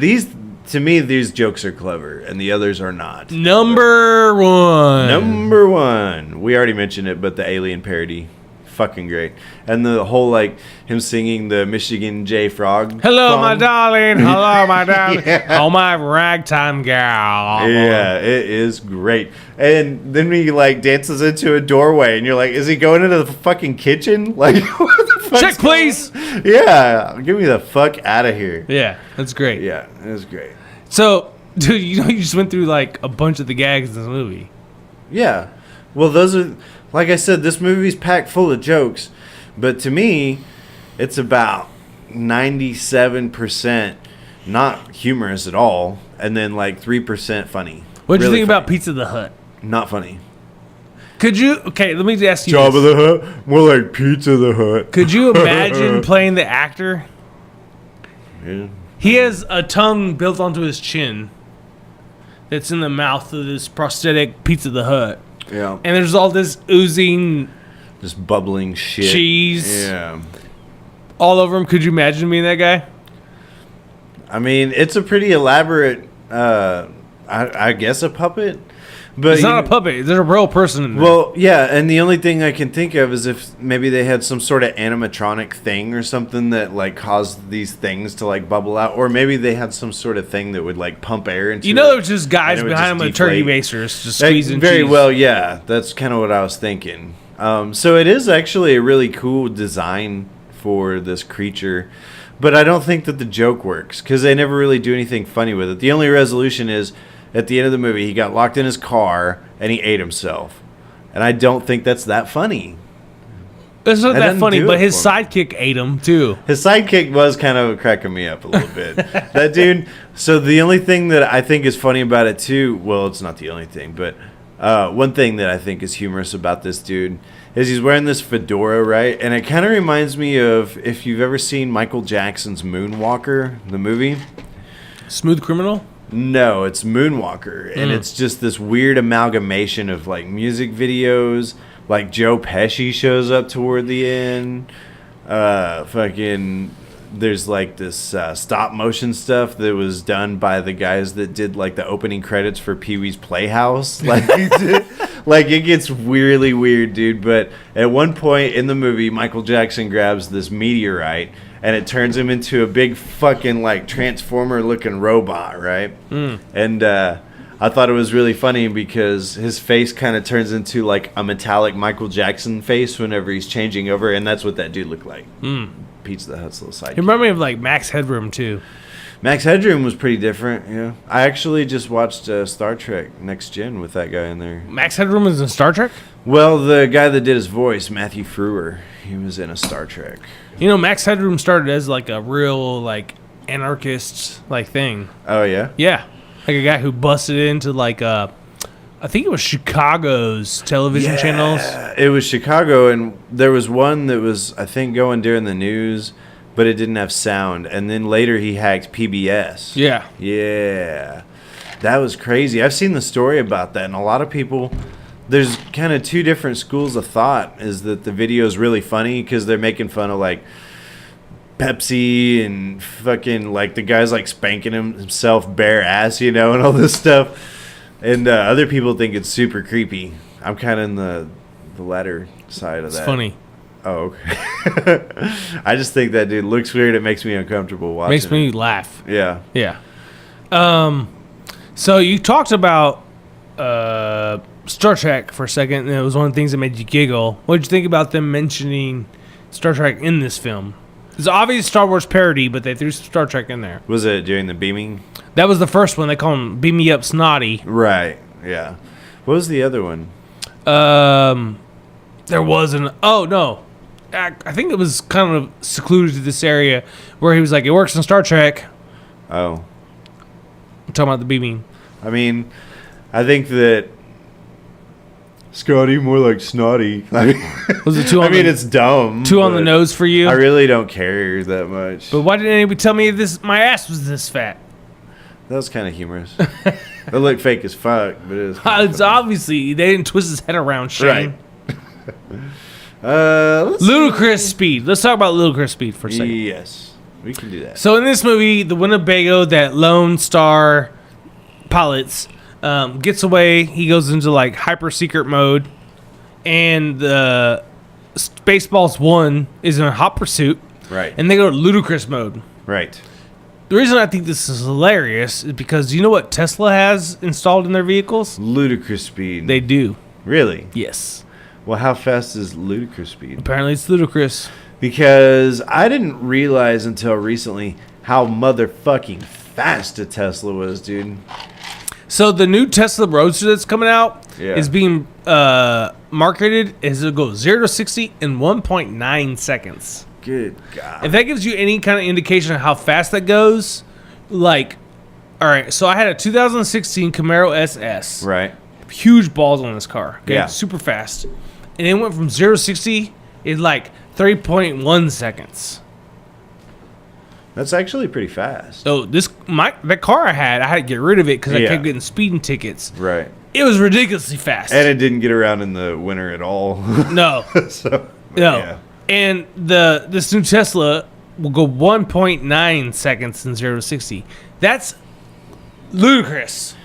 S2: To me, these jokes are clever, and the others are not.
S3: Number 1.
S2: Number 1. We already mentioned it, but the Alien parody. Fucking great. And the whole, like, him singing the Michigan J. Frog
S3: Hello,
S2: song.
S3: my darling. Hello, my darling.
S2: Yeah.
S3: Oh, my ragtime gal.
S2: Yeah, it is great. And then he, like, dances into a doorway, and you're like, is he going into the fucking kitchen? Like, what the fuck?
S3: Check, please.
S2: Yeah, get me the fuck out of here.
S3: Yeah, that's great.
S2: Yeah, it was great.
S3: So, dude, you just went through, like, a bunch of the gags in this movie.
S2: Yeah. Well, those are, like I said, this movie's packed full of jokes, but to me, it's about 97% not humorous at all, and then like 3% funny.
S3: What do you
S2: Really
S3: think about
S2: funny.
S3: Pizza the Hut?
S2: Not funny.
S3: Could you, okay, let me ask you
S2: Jabba
S3: this.
S2: the Hutt? More like Pizza the Hut.
S3: Could you imagine playing the actor?
S2: Yeah.
S3: He has a tongue built onto his chin that's in the mouth of this prosthetic Pizza the Hut.
S2: Yeah.
S3: And there's all this oozing
S2: Just bubbling shit.
S3: cheese
S2: Yeah.
S3: all over him. Could you imagine being that guy?
S2: I mean, it's a pretty elaborate, I guess a puppet. But
S3: It's not a puppet. There's a real person in there.
S2: Well, yeah, and the only thing I can think of is if maybe they had some sort of animatronic thing or something that like caused these things to like bubble out, or maybe they had some sort of thing that would like pump air into.
S3: you know,
S2: it,
S3: there was just guys
S2: and it would
S3: behind
S2: just
S3: him with turkey
S2: deflate.
S3: basers just squeezing
S2: Very
S3: cheese.
S2: well, yeah. That's kind of what I was thinking. So it is actually a really cool design for this creature, but I don't think that the joke works because they never really do anything funny with it. The only resolution is at the end of the movie, he got locked in his car and he ate himself, and I don't think that's that funny.
S3: It's not
S2: That
S3: that
S2: doesn't
S3: funny,
S2: do
S3: but
S2: it
S3: his
S2: for me.
S3: sidekick ate him too.
S2: His sidekick was kind of cracking me up a little bit. That dude. So the only thing that I think is funny about it too, well, it's not the only thing, but one thing that I think is humorous about this dude is he's wearing this fedora, right? And it kind of reminds me of if you've ever seen Michael Jackson's Moonwalker, the movie.
S3: Smooth Criminal?
S2: No, it's Moonwalker, and it's just this weird amalgamation of like music videos. Like Joe Pesci shows up toward the end. There's like this stop motion stuff that was done by the guys that did like the opening credits for Pee-wee's Playhouse. Like, like it gets really weird, dude. But at one point in the movie, Michael Jackson grabs this meteorite and it turns him into a big fucking like transformer looking robot, right? And I thought it was really funny because his face kind of turns into like a metallic Michael Jackson face whenever he's changing over, and that's what that dude looked like. Pizza the Hutt's little sidekick.
S3: You remind me of like Max Headroom too.
S2: Max Headroom was pretty different, yeah. I actually just watched Star Trek Next Gen with that guy in there.
S3: Max Headroom is in Star Trek?
S2: Well, the guy that did his voice, Matthew Frewer, he was in a Star Trek.
S3: You know, Max Headroom started as like a real like anarchist like thing.
S2: Oh, yeah?
S3: Yeah. Like a guy who busted into like I think it was Chicago's television channels.
S2: It was Chicago, and there was one that was, I think, going during the news, but it didn't have sound. And then later he hacked PBS.
S3: Yeah.
S2: Yeah. That was crazy. I've seen the story about that, and a lot of people, there's kind of two different schools of thought, is that the video is really funny because they're making fun of, like, Pepsi and fucking, like, the guy's, like, spanking himself bare ass, you know, and all this stuff. And other people think it's super creepy. I'm kind of in the latter side of that.
S3: It's funny.
S2: Oh, okay. I just think that dude looks weird. It makes me uncomfortable watching.
S3: Makes me laugh.
S2: Yeah.
S3: Yeah. So you talked about Star Trek for a second, and it was one of the things that made you giggle. What did you think about them mentioning Star Trek in this film? It's obviously Star Wars parody, but they threw Star Trek in there.
S2: Was it during the beaming?
S3: That was the first one. They call him Beam Me Up Snotty.
S2: Right. Yeah. What was the other one?
S3: There was an... Oh, no. I think it was kind of secluded to this area where he was like, it works in Star Trek.
S2: Oh.
S3: I'm talking about the beaming.
S2: I mean, I think that Scotty more like snotty. I mean,
S3: was it
S2: it's dumb.
S3: Too on the nose for you?
S2: I really don't care that much.
S3: But why didn't anybody tell me this? My ass was this fat?
S2: That was kind of humorous. It looked fake as fuck, but it was
S3: it's obviously they didn't twist his head around, Shane.
S2: Right.
S3: Ludicrous Speed. Let's talk about Ludicrous Speed for a second.
S2: Yes, we can do that.
S3: So in this movie, the Winnebago that Lone Star pilots gets away. He goes into like hyper secret mode, and the Spaceballs 1 is in hot pursuit.
S2: Right.
S3: And they go to ludicrous mode.
S2: Right.
S3: The reason I think this is hilarious is because you know what Tesla has installed in their vehicles?
S2: Ludicrous Speed.
S3: They do.
S2: Really?
S3: Yes.
S2: Well, how fast is Ludicrous Speed?
S3: Apparently it's ludicrous.
S2: Because I didn't realize until recently how motherfucking fast a Tesla was, dude.
S3: So the new Tesla Roadster that's coming out is being marketed as it'll go 0 to 60 in 1.9 seconds.
S2: Good God.
S3: If that gives you any kind of indication of how fast that goes, like, all right, so I had a 2016 Camaro SS.
S2: Right.
S3: Huge balls on this car. Okay,
S2: yeah.
S3: Super fast. And it went from 0 to 60 in like 3.1 seconds.
S2: That's actually pretty fast.
S3: So that car I had to get rid of it because I kept getting speeding tickets.
S2: Right.
S3: It was ridiculously fast.
S2: And it didn't get around in the winter at all.
S3: No.
S2: So,
S3: no.
S2: Yeah.
S3: And this new Tesla will go 1.9 seconds in 0 to 60. That's ludicrous.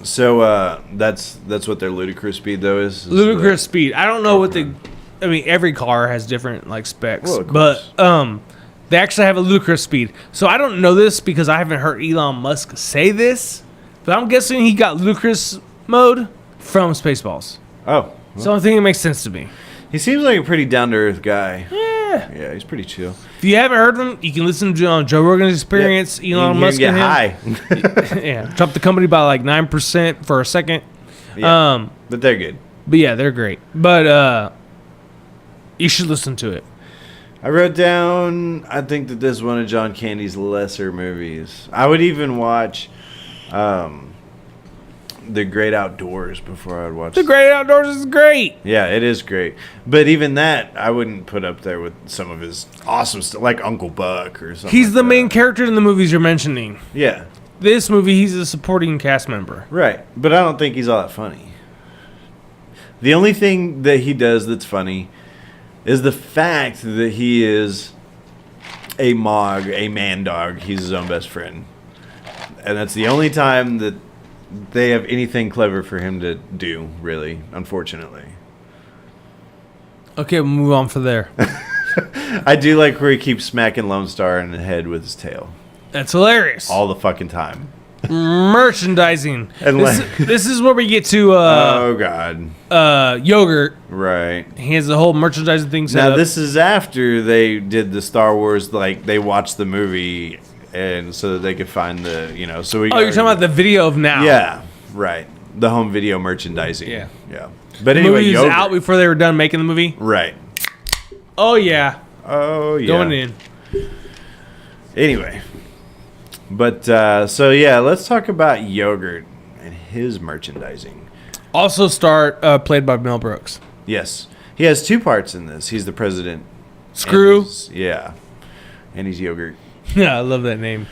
S2: So that's what their ludicrous speed though is
S3: ludicrous speed. I don't know what I mean, every car has different like specs,
S2: well,
S3: but they actually have a ludicrous speed. So I don't know this because I haven't heard Elon Musk say this, but I'm guessing he got ludicrous mode from Spaceballs.
S2: Oh. Well.
S3: So I think it makes sense to me.
S2: He seems like a pretty down-to-earth guy.
S3: Yeah.
S2: Yeah, he's pretty chill.
S3: If you haven't heard him, you can listen to on Joe Rogan's Experience.
S2: Yep.
S3: Elon Musk
S2: get
S3: and him.
S2: high.
S3: Yeah, dropped the company by like 9% for a second.
S2: Yeah, but they're good.
S3: But yeah, they're great. But you should listen to it.
S2: I wrote down, I think that this is one of John Candy's lesser movies. I would even watch The Great Outdoors before I would watch
S3: The Great Outdoors is great.
S2: Yeah, it is great. But even that, I wouldn't put up there with some of his awesome stuff, like Uncle Buck or something.
S3: He's the main character in the movies you're mentioning.
S2: Yeah.
S3: This movie, he's a supporting cast member.
S2: Right. But I don't think he's all that funny. The only thing that he does that's funny is the fact that he is a Mog, a man dog. He's his own best friend. And that's the only time that they have anything clever for him to do, really, unfortunately.
S3: Okay, we'll move on from there.
S2: I do like where he keeps smacking Lone Star in the head with his tail.
S3: That's hilarious.
S2: All the fucking time.
S3: Merchandising.
S2: And
S3: this is where we get to
S2: oh god.
S3: Yogurt.
S2: Right.
S3: He has the whole merchandising thing set
S2: now
S3: up.
S2: This is after they did the Star Wars, like they watched the movie and so that they could find the, you know, so we
S3: you're talking about the video of now.
S2: Yeah, right. The home video merchandising.
S3: Yeah.
S2: Yeah. But
S3: the
S2: anyway,
S3: movie was
S2: Yogurt.
S3: out before they were done making the movie.
S2: Right.
S3: Oh yeah.
S2: Oh yeah.
S3: Going in.
S2: Anyway. But so yeah, let's talk about Yogurt and his merchandising.
S3: Also played by Mel Brooks.
S2: Yes. He has two parts in this. He's the president.
S3: Screw.
S2: Yeah. And he's Yogurt.
S3: Yeah, I love that name.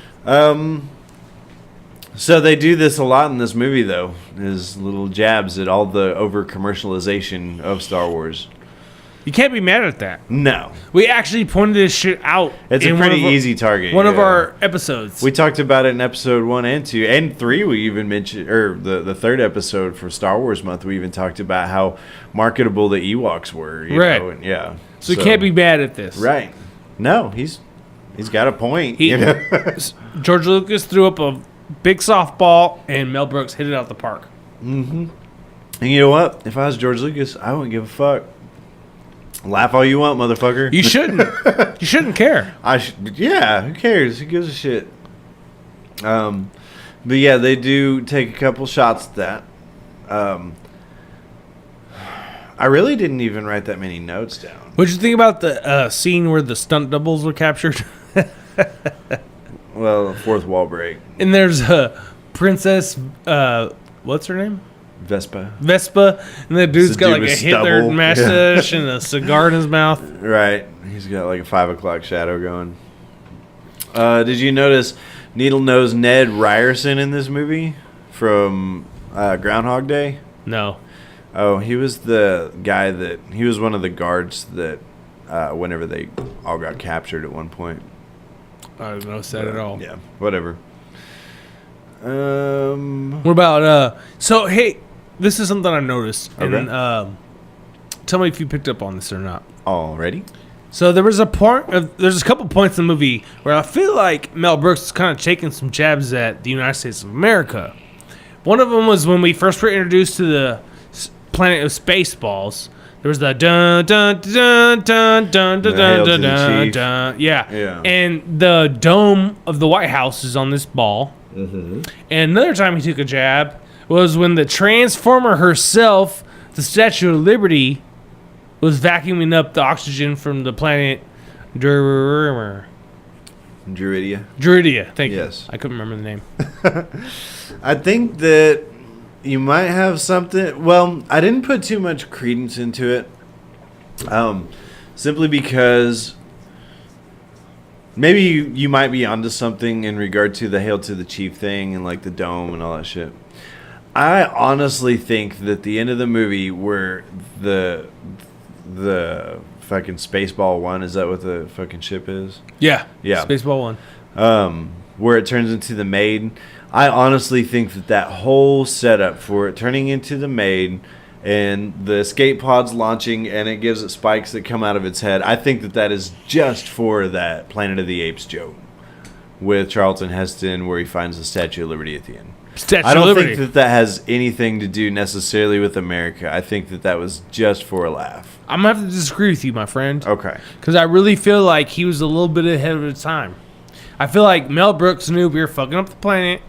S2: So they do this a lot in this movie, though. Is little jabs at all the over commercialization of Star Wars.
S3: You can't be mad at that.
S2: No.
S3: We actually pointed this shit out.
S2: It's a pretty easy target.
S3: One of our episodes.
S2: We talked about it in episode 1 and 2 and 3. We even mentioned, or the third episode for Star Wars Month. We even talked about how marketable the Ewoks were. You know? And yeah.
S3: So you can't be mad at this.
S2: Right. No, he's got a point.
S3: George Lucas threw up a big softball and Mel Brooks hit it out the park.
S2: Mm-hmm. And you know what? If I was George Lucas, I wouldn't give a fuck. Laugh all you want, motherfucker.
S3: You shouldn't. You shouldn't care.
S2: Yeah, who cares? Who gives a shit? But yeah, they do take a couple shots at that. I really didn't even write that many notes down.
S3: What'd you think about the scene where the stunt doubles were captured?
S2: Well, fourth wall break.
S3: And there's a Princess, what's her name?
S2: Vespa.
S3: And the dude's got like a Hitler
S2: stubble.
S3: mustache and a cigar in his mouth.
S2: Right. He's got like a 5 o'clock shadow going. Did you notice Needle-Nosed Ned Ryerson in this movie from Groundhog Day?
S3: No.
S2: Oh, he was the guy he was one of the guards that whenever they all got captured at one point.
S3: I didn't notice that at all.
S2: Yeah, whatever.
S3: What about, so hey, this is something I've noticed.
S2: Okay.
S3: And tell me if you picked up on this or not.
S2: Already?
S3: So there's a couple points in the movie where I feel like Mel Brooks is kind of taking some jabs at the United States of America. One of them was when we first were introduced to the planet of Spaceballs. There was the dun dun dun dun dun dun dun dun dun dun. Yeah. And the dome of the White House is on this ball. Mm-hmm. And another time he took a jab was when the Transformer herself, the Statue of Liberty, was vacuuming up the oxygen from the planet
S2: Druidia.
S3: Thank you.
S2: Yes.
S3: I couldn't remember the name.
S2: I think that you might have something. Well, I didn't put too much credence into it. Simply because maybe you might be onto something in regard to the Hail to the Chief thing and like the dome and all that shit. I honestly think that the end of the movie where the fucking Spaceball 1, is that what the fucking ship is?
S3: Yeah.
S2: Yeah.
S3: Spaceball 1.
S2: Where it turns into the Maid. I honestly think that whole setup for it turning into the Maid and the escape pods launching and it gives it spikes that come out of its head, I think that is just for that Planet of the Apes joke with Charlton Heston where he finds the Statue of Liberty at the end. I don't think that has anything to do necessarily with America. I think that was just for a laugh.
S3: I'm going to have to disagree with you, my friend.
S2: Okay.
S3: Because I really feel like he was a little bit ahead of his time. I feel like Mel Brooks knew we were fucking up the planet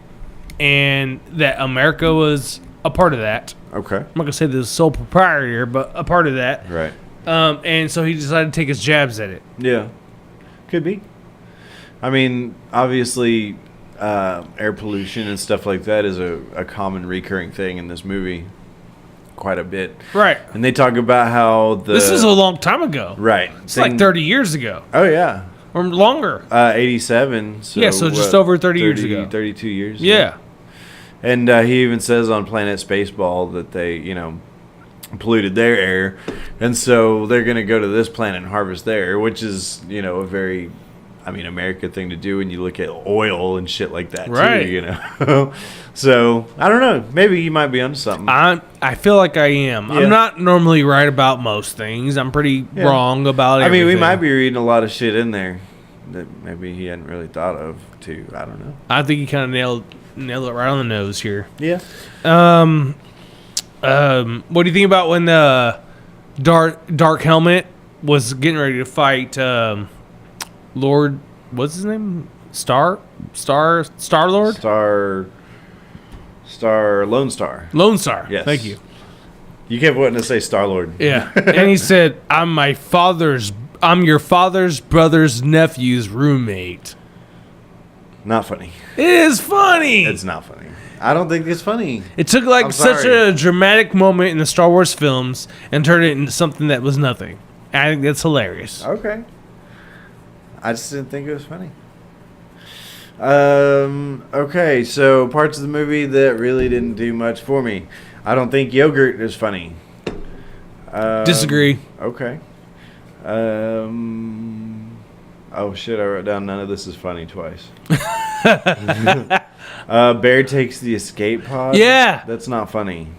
S3: and that America was a part of that.
S2: Okay.
S3: I'm not going to say the sole proprietor, but a part of that.
S2: Right.
S3: And so he decided to take his jabs at it.
S2: Yeah. Could be. I mean, obviously, air pollution and stuff like that is a common recurring thing in this movie. Quite a bit.
S3: Right.
S2: And they talk about how
S3: This is a long time ago.
S2: Right.
S3: It's like 30 years ago.
S2: Oh, yeah.
S3: Or longer.
S2: 87. So
S3: yeah, so just over 30 years ago.
S2: 32 years.
S3: Yeah.
S2: And he even says on Planet Spaceball that they, polluted their air. And so they're going to go to this planet and harvest their air, which is, a very, American thing to do when you look at oil and shit like that,
S3: right.
S2: too, So, I don't know. Maybe you might be onto something.
S3: I feel like I am. Yeah. I'm not normally right about most things. I'm pretty wrong about everything.
S2: We might be reading a lot of shit in there that maybe he hadn't really thought of, too. I don't know.
S3: I think he kind of nailed it right on the nose here.
S2: Yeah.
S3: What do you think about when Dark Helmet was getting ready to fight Lord, what's his name? Star Lord?
S2: Lone Star.
S3: Lone Star.
S2: Yes.
S3: Thank you.
S2: You kept wanting to say Star Lord.
S3: Yeah. And he said, I'm your father's brother's nephew's roommate.
S2: Not funny.
S3: It is funny.
S2: It's not funny. I don't think it's funny.
S3: It took such a dramatic moment in the Star Wars films and turned it into something that was nothing. I think that's hilarious.
S2: Okay. I just didn't think it was funny. Okay, so parts of the movie that really didn't do much for me. I don't think yogurt is funny.
S3: Disagree.
S2: Okay. Oh shit, I wrote down none of this is funny twice. Bear takes the escape pod.
S3: Yeah.
S2: That's not funny.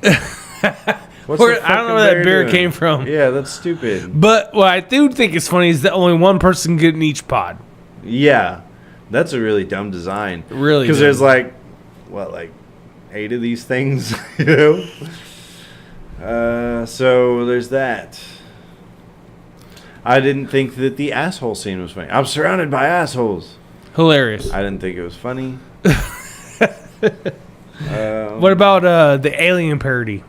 S3: I don't know where that bear came from.
S2: Yeah, that's stupid.
S3: But what I do think is funny is that only one person can get in each pod.
S2: Yeah. That's a really dumb design.
S3: Really?
S2: Because there's 8 of these things, So there's that. I didn't think that the asshole scene was funny. I'm surrounded by assholes.
S3: Hilarious.
S2: I didn't think it was funny.
S3: What about the Alien parody?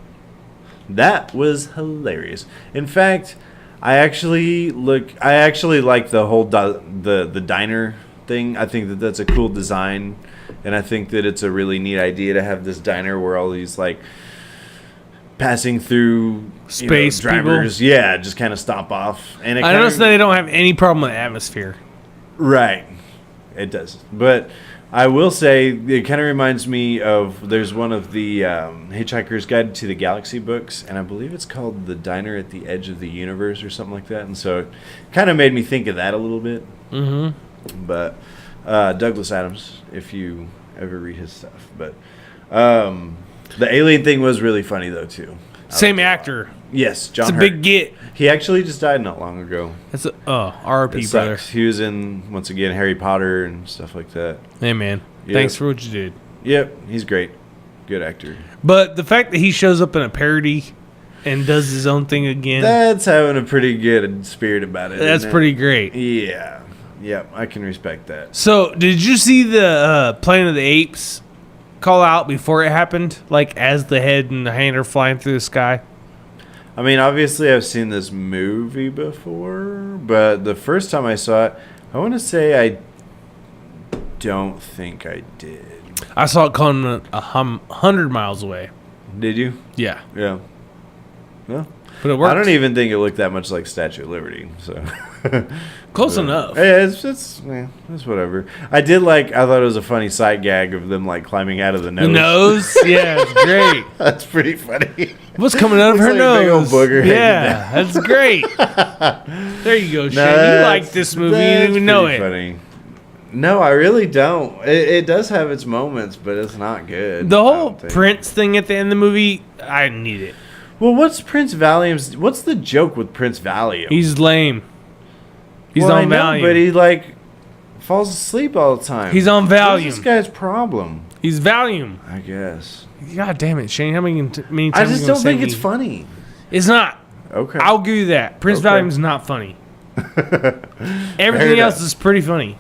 S2: That was hilarious. In fact, I actually like the whole the diner thing. I think that that's a cool design, and I think that it's a really neat idea to have this diner where all these like passing through
S3: space
S2: drivers,
S3: people.
S2: yeah, just kind of stop off. And
S3: I noticed that they don't have any problem with atmosphere.
S2: Right, it does. But I will say it kind of reminds me of there's one of the Hitchhiker's Guide to the Galaxy books, and I believe it's called The Diner at the Edge of the Universe or something like that. And so it kind of made me think of that a little bit. Mm-hmm. But Douglas Adams, if you ever read his stuff, but. The alien thing was really funny, though, too.
S3: Same actor.
S2: Yes, John
S3: It's a
S2: Hurt.
S3: big get.
S2: He actually just died not long ago.
S3: That's R.I.P. brother.
S2: He was in, once again, Harry Potter and stuff like that.
S3: Hey, man.
S2: Yep.
S3: Thanks for what you did.
S2: Yep, he's great. Good actor.
S3: But the fact that he shows up in a parody and does his own thing again.
S2: That's having a pretty good spirit about it.
S3: That's pretty great.
S2: Yeah. Yep, I can respect that.
S3: So, did you see the Planet of the Apes call out before it happened? Like, as the head and the hand are flying through the sky?
S2: I mean, obviously I've seen this movie before, but the first time I saw it, I want to say I don't think I did.
S3: I saw it coming 100 miles away.
S2: Did you?
S3: Yeah.
S2: Yeah. Well,
S3: but it worked.
S2: I don't even think it looked that much like Statue of Liberty, so...
S3: Close enough.
S2: Yeah, it's whatever. I thought it was a funny side gag of them like climbing out of the nose.
S3: The nose? Yeah, it's great.
S2: That's pretty funny.
S3: What's coming out of her
S2: like
S3: nose?
S2: A big old booger.
S3: Yeah, that's great. There you go, Shane. You like this movie. You didn't even know it.
S2: Funny. No, I really don't. It does have its moments, but it's not good.
S3: The whole Prince thing at the end of the movie, I didn't need it.
S2: Well, what's What's the joke with Prince Valium?
S3: He's lame. He's on Valium.
S2: But he like falls asleep all the time.
S3: He's on Valium.
S2: What's this guy's problem?
S3: He's Valium.
S2: I guess.
S3: God damn it, Shane. How many times
S2: I just don't think it's funny.
S3: It's not.
S2: Okay.
S3: I'll give you that. Prince Valium's not funny. Everything else is pretty funny.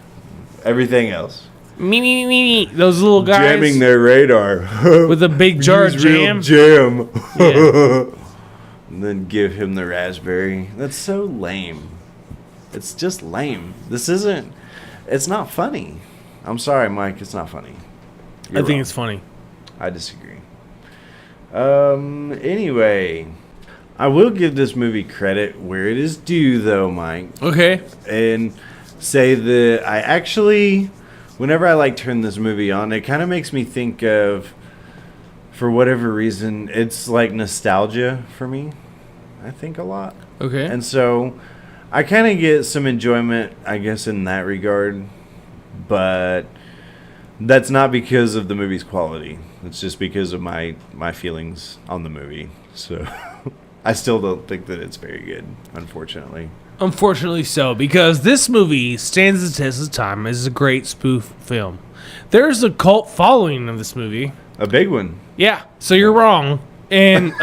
S2: Everything else.
S3: Me. Those little guys.
S2: Jamming their radar.
S3: With a big jar of jam.
S2: Jam.
S3: Yeah.
S2: And then give him the raspberry. That's so lame. It's just lame. It's not funny. I'm sorry, Mike. It's not funny.
S3: I think it's funny.
S2: I disagree. Anyway, I will give this movie credit where it is due, though, Mike.
S3: Okay.
S2: And say that I actually, whenever I turn this movie on, it kind of makes me think of, for whatever reason, it's like nostalgia for me. I think a lot.
S3: Okay.
S2: And so I kind of get some enjoyment, I guess, in that regard. But that's not because of the movie's quality. It's just because of my feelings on the movie. So I still don't think that it's very good, unfortunately.
S3: Unfortunately so, because this movie stands the test of time as a great spoof film. There's a cult following of this movie.
S2: A big one.
S3: Yeah, so you're wrong. And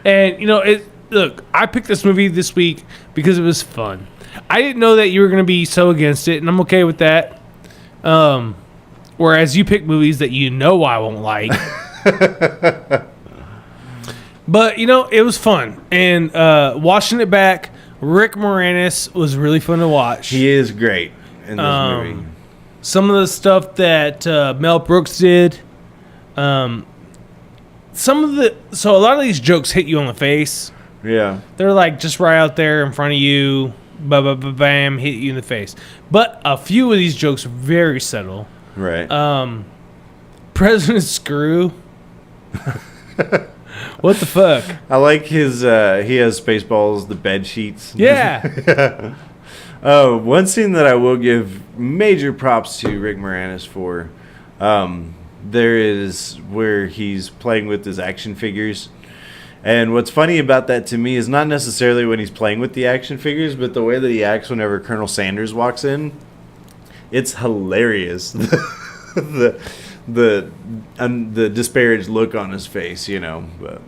S3: and look, I picked this movie this week because it was fun. I didn't know that you were going to be so against it, and I'm okay with that. Whereas you pick movies that you know I won't like. But, it was fun. And watching it back, Rick Moranis was really fun to watch.
S2: He is great in this movie.
S3: Some of the stuff that Mel Brooks did. So a lot of these jokes hit you on the face.
S2: Yeah.
S3: They're like just right out there in front of you. Bam, hit you in the face. But a few of these jokes are very subtle.
S2: Right.
S3: President Screw. What the fuck?
S2: I like his, he has Spaceballs, the bed sheets.
S3: Yeah.
S2: One scene that I will give major props to Rick Moranis for, there is where he's playing with his action figures. And what's funny about that to me is not necessarily when he's playing with the action figures, but the way that he acts whenever Colonel Sanders walks in. It's hilarious. the disparaged look on his face, you know. But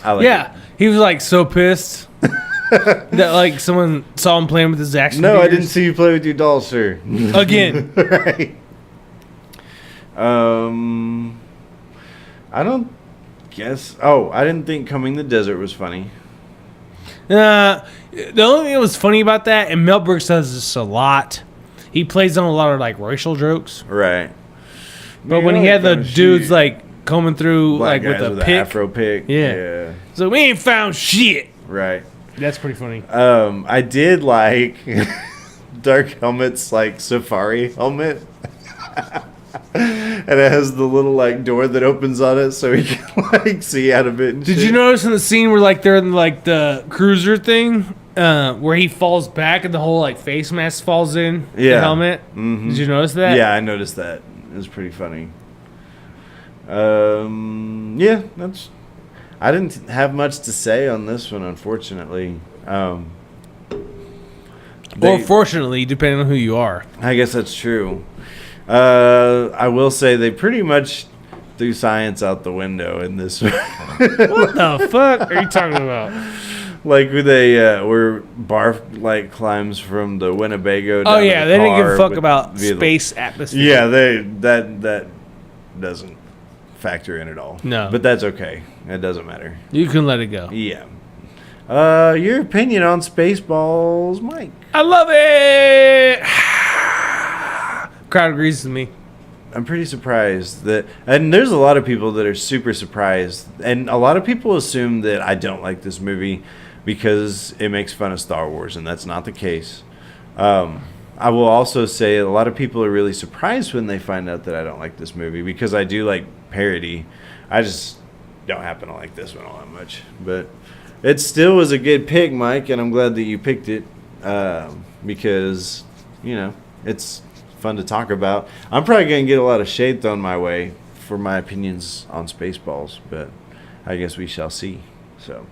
S2: I like it.
S3: He was like so pissed that like someone saw him playing with his action
S2: No,
S3: figures.
S2: I didn't see you play with your doll, sir.
S3: Again.
S2: Right. I don't guess. Oh, I didn't think Coming the Desert was funny.
S3: The only thing that was funny about that, and Mel Brooks does this a lot, he plays on a lot of like racial jokes.
S2: Right.
S3: But when he had the dudes like combing through like with a pick,
S2: afro pick.
S3: yeah. So we ain't found shit.
S2: Right.
S3: That's pretty funny.
S2: I did like Dark Helmet's like safari helmet. And it has the little like door that opens on it so he can like see out of it. And
S3: Did
S2: shit.
S3: you notice in the scene where like they're in like the cruiser thing, where he falls back and the whole like face mask falls in the helmet? Mm-hmm. Did you notice that?
S2: Yeah, I noticed that. It was pretty funny. Yeah, that's. I didn't have much to say on this one, unfortunately.
S3: Or fortunately, depending on who you are.
S2: I guess that's true. I will say they pretty much threw science out the window in this.
S3: What the fuck are you talking about?
S2: Like where Barf like climbs from the Winnebago.
S3: Oh yeah, they didn't give a fuck about
S2: via
S3: space atmosphere.
S2: Yeah, that doesn't factor in at all.
S3: No,
S2: but that's okay. It doesn't matter.
S3: You can let it go.
S2: Yeah. Your opinion on Spaceballs, Mike?
S3: I love it. Crowd agrees with me.
S2: I'm pretty surprised and there's a lot of people that are super surprised, and a lot of people assume that I don't like this movie because it makes fun of Star Wars, and that's not the case. I will also say a lot of people are really surprised when they find out that I don't like this movie because I do like parody. I just don't happen to like this one all that much, but it still was a good pick, Mike, and I'm glad that you picked it because, you know, it's fun to talk about. I'm probably going to get a lot of shade thrown my way for my opinions on Spaceballs, but I guess we shall see. So,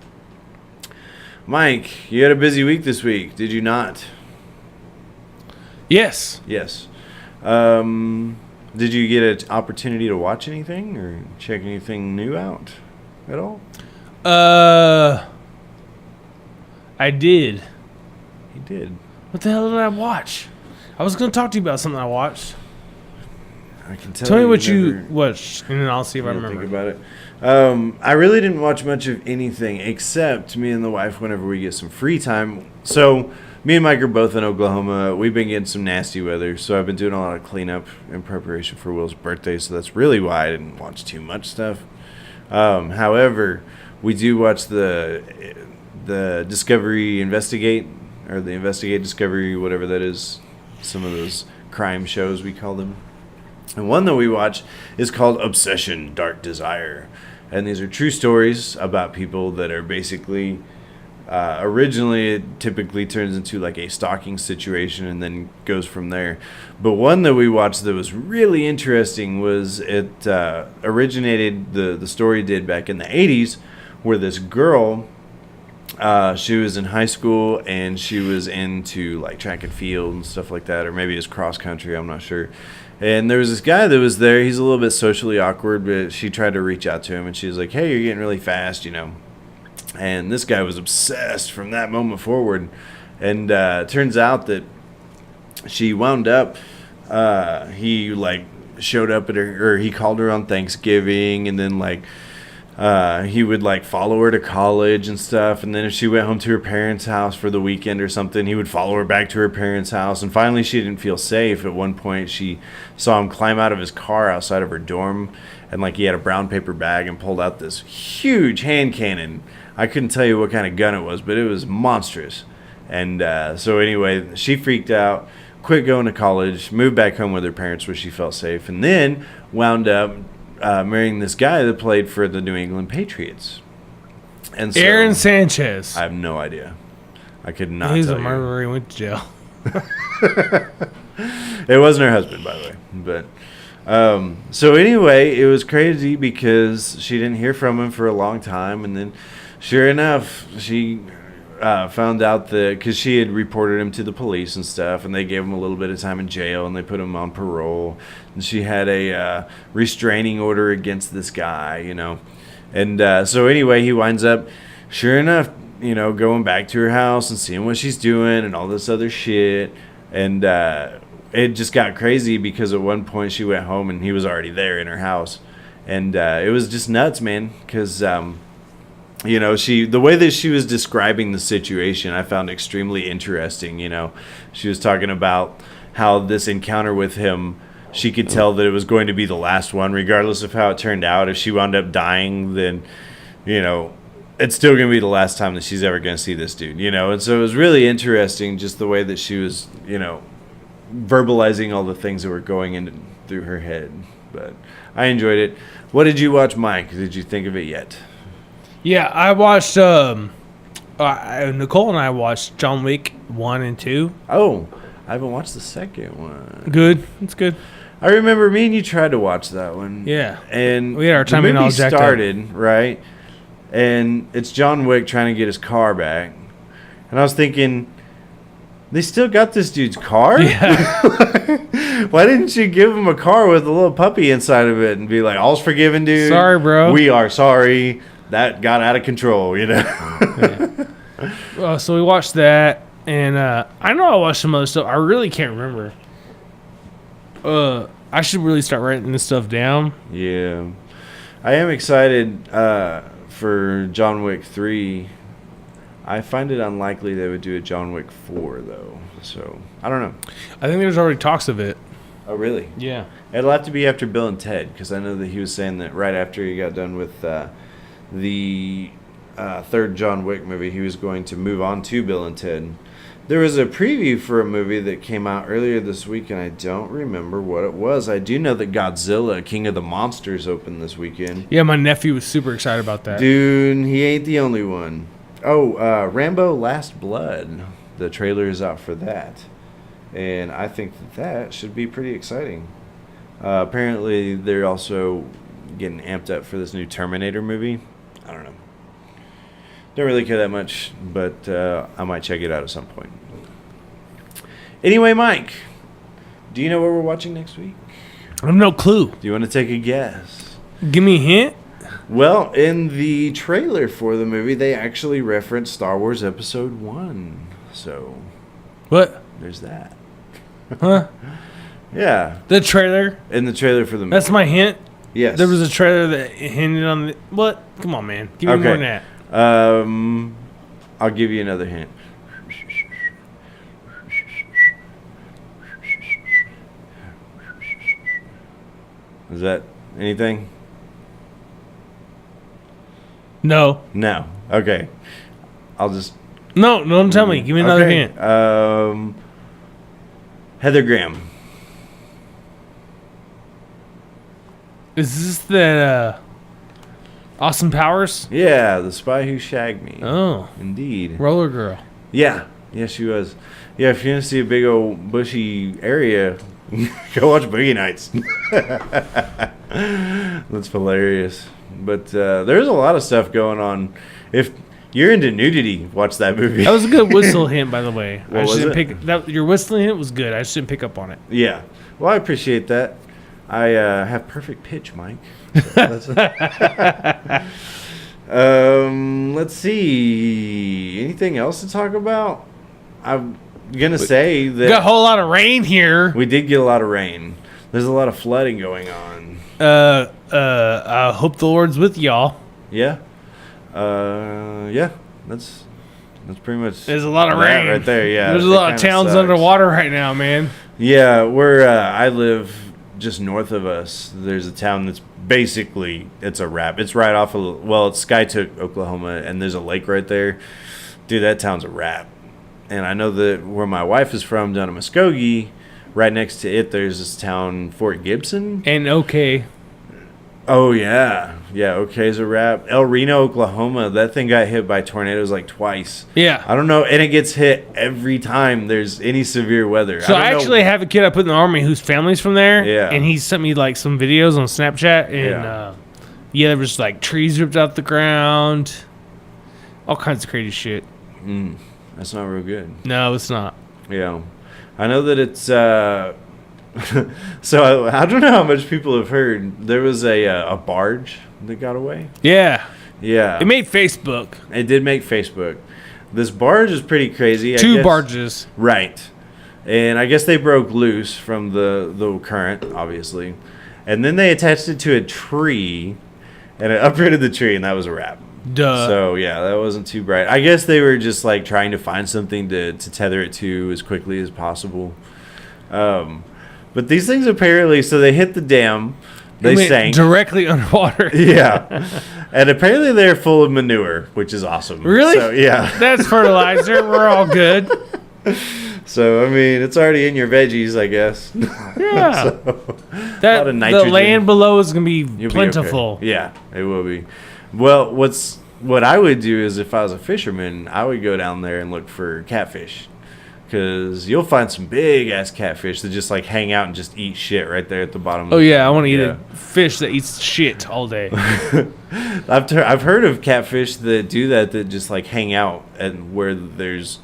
S2: Mike, you had a busy week this week, did you not?
S3: Yes.
S2: Yes. Did you get an opportunity to watch anything or check anything new out at all?
S3: I did.
S2: You did.
S3: What the hell did I watch? I was going to talk to you about something I watched.
S2: I can tell.
S3: Tell me what
S2: never,
S3: you watched, and then I'll see if I remember.
S2: Think about it. I really didn't watch much of anything except me and the wife whenever we get some free time. So me and Mike are both in Oklahoma. We've been getting some nasty weather, so I've been doing a lot of cleanup in preparation for Will's birthday. So that's really why I didn't watch too much stuff. However, we do watch the Discovery Investigate, or the Investigate Discovery, whatever that is. Some of those crime shows, we call them. And one that we watch is called Obsession, Dark Desire. And these are true stories about people that are basically, originally it typically turns into like a stalking situation and then goes from there. But one that we watched that was really interesting was it originated, the story did back in the 80s, where this girl, she was in high school and she was into like track and field and stuff like that, or maybe it's cross country, I'm not sure. And there was this guy that was there. He's a little bit socially awkward, but she tried to reach out to him and she was like, hey, you're getting really fast, you know. And this guy was obsessed from that moment forward. And turns out that she wound up, he like showed up at her, or he called her on Thanksgiving, and then like he would like follow her to college and stuff, and then if she went home to her parents' house for the weekend or something, he would follow her back to her parents' house. And finally she didn't feel safe. At one point she saw him climb out of his car outside of her dorm, and like he had a brown paper bag and pulled out this huge hand cannon. I couldn't tell you what kind of gun it was, but it was monstrous. And so anyway, she freaked out, quit going to college, moved back home with her parents where she felt safe, and then wound up marrying this guy that played for the New England Patriots. And so,
S3: Aaron Sanchez.
S2: I have no idea. I could not.
S3: He's
S2: tell
S3: a murderer. He went to jail.
S2: It wasn't her husband, by the way. But so anyway, it was crazy because she didn't hear from him for a long time, and then sure enough, she found out that because she had reported him to the police and stuff, and they gave him a little bit of time in jail, and they put him on parole, and she had a restraining order against this guy, you know. And so anyway, he winds up, sure enough, you know, going back to her house and seeing what she's doing and all this other shit. And it just got crazy because at one point she went home and he was already there in her house. And it was just nuts, man, because, you know, the way that she was describing the situation, I found extremely interesting, you know. She was talking about how this encounter with him, she could tell that it was going to be the last one, regardless of how it turned out. If she wound up dying, then, you know, it's still going to be the last time that she's ever going to see this dude, you know. And so it was really interesting just the way that she was, you know, verbalizing all the things that were going in through her head. But I enjoyed it. What did you watch, Mike? Did you think of it yet?
S3: Yeah, I watched, Nicole and I watched John Wick 1 and 2.
S2: Oh, I haven't watched the second one.
S3: Good. It's good.
S2: I remember me and you tried to watch that one.
S3: Yeah.
S2: And
S3: we had our timing all jacked
S2: started, right? And it's John Wick trying to get his car back. And I was thinking, they still got this dude's car?
S3: Yeah.
S2: Why didn't you give him a car with a little puppy inside of it and be like, all's forgiven, dude?
S3: Sorry, bro.
S2: We are sorry. That got out of control, you know?
S3: Yeah. Well, so we watched that. And I know I watched some other stuff. I really can't remember. I should really start writing this stuff down.
S2: Yeah. I am excited for John Wick 3. I find it unlikely they would do a John Wick 4, though. So, I don't know.
S3: I think there's already talks of it.
S2: Oh, really?
S3: Yeah.
S2: It'll have to be after Bill and Ted, because I know that he was saying that right after he got done with the third John Wick movie, he was going to move on to Bill and Ted. There was a preview for a movie that came out earlier this week, and I don't remember what it was. I do know that Godzilla, King of the Monsters, opened this weekend.
S3: Yeah, my nephew was super excited about that.
S2: Dude, he ain't the only one. Oh, Rambo Last Blood. The trailer is out for that. And I think that should be pretty exciting. Apparently, they're also getting amped up for this new Terminator movie. I don't know. Don't really care that much, but I might check it out at some point. Anyway, Mike, do you know what we're watching next week?
S3: I have no clue.
S2: Do you want to take a guess?
S3: Give me a hint.
S2: Well, in the trailer for the movie, they actually reference Star Wars Episode 1. So,
S3: what?
S2: There's that.
S3: Huh?
S2: Yeah.
S3: The trailer?
S2: In the trailer for the movie.
S3: That's my hint?
S2: Yes.
S3: There was a trailer that hinted on the... What? Come on, man. Give me more than that.
S2: I'll give you another hint. Is that anything?
S3: No.
S2: No. Okay. I'll just...
S3: No, don't tell me. Give me another hint.
S2: Heather Graham.
S3: Is this that Austin Powers?
S2: Yeah, The Spy Who Shagged Me.
S3: Oh.
S2: Indeed.
S3: Roller Girl.
S2: Yeah. Yeah, she was. Yeah, if you're going to see a big old bushy area, go watch Boogie Nights. That's hilarious. But there's a lot of stuff going on. If you're into nudity, watch that movie.
S3: That was a good whistle hint, by the way.
S2: What was it?
S3: Your whistling hint was good. I just didn't pick up on it.
S2: Yeah. Well, I appreciate that. I have perfect pitch, Mike. So let's see. Anything else to talk about? I'm going to say that...
S3: We got a whole lot of rain here.
S2: We did get a lot of rain. There's a lot of flooding going on.
S3: I hope the Lord's with y'all.
S2: Yeah. Yeah. That's pretty much...
S3: There's a lot of rain.
S2: Right there, yeah.
S3: There's a lot of towns underwater right now, man.
S2: Yeah, where I live... Just north of us, there's a town that's basically, it's a wrap. It's right off of, well, it's Skytook, Oklahoma, and there's a lake right there. Dude, that town's a wrap. And I know that where my wife is from, down in Muskogee, right next to it, there's this town, Fort Gibson.
S3: And OK.
S2: Oh, yeah. Yeah, OK's a wrap. El Reno, Oklahoma, that thing got hit by tornadoes like twice.
S3: Yeah.
S2: I don't know, and it gets hit every time there's any severe weather.
S3: So I actually have a kid I put in the Army whose family's from there.
S2: Yeah.
S3: And he sent me like some videos on Snapchat. And there was like trees ripped out the ground. All kinds of crazy shit.
S2: That's not real good.
S3: No, it's not.
S2: Yeah. I know that it's... so I don't know how much people have heard. There was a barge that got away.
S3: Yeah.
S2: Yeah.
S3: It made Facebook.
S2: It did make Facebook. This barge is pretty crazy.
S3: Two barges.
S2: Right. And I guess they broke loose from the current, obviously. And then they attached it to a tree, and it uprooted the tree, and that was a wrap.
S3: Duh.
S2: So, yeah, that wasn't too bright. I guess they were just, like, trying to find something to tether it to as quickly as possible. But these things apparently, so they hit the dam, they sank.
S3: Directly underwater.
S2: Yeah. And apparently they're full of manure, which is awesome.
S3: Really?
S2: So, yeah.
S3: That's fertilizer. We're all good.
S2: So, I mean, it's already in your veggies, I guess.
S3: Yeah.
S2: So,
S3: That,
S2: a lot of
S3: the
S2: nitrogen.
S3: land below is going to be
S2: You'll
S3: plentiful.
S2: Be okay. Yeah, it will be. Well, what I would do is if I was a fisherman, I would go down there and look for catfish. Because you'll find some big-ass catfish that just, like, hang out and just eat shit right there at the bottom.
S3: Oh, yeah. I want to eat a fish that eats shit all day.
S2: I've heard of catfish that do that just, like, hang out and where there's,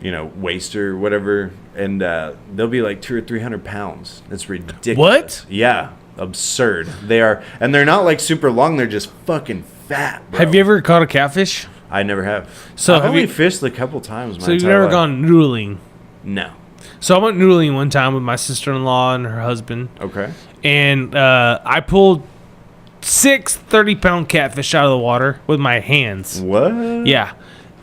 S2: waste or whatever. And they'll be, like, 200 or 300 pounds. It's ridiculous.
S3: What?
S2: Yeah. Absurd. They are. And they're not, like, super long. They're just fucking fat, bro.
S3: Have you ever caught a catfish?
S2: I never have.
S3: So
S2: I've
S3: have
S2: only
S3: you
S2: fished a couple times.
S3: So you've never gone noodling?
S2: No.
S3: So I went noodling one time with my sister-in-law and her husband.
S2: Okay.
S3: And I pulled 6 30-pound catfish out of the water with my hands.
S2: What?
S3: Yeah.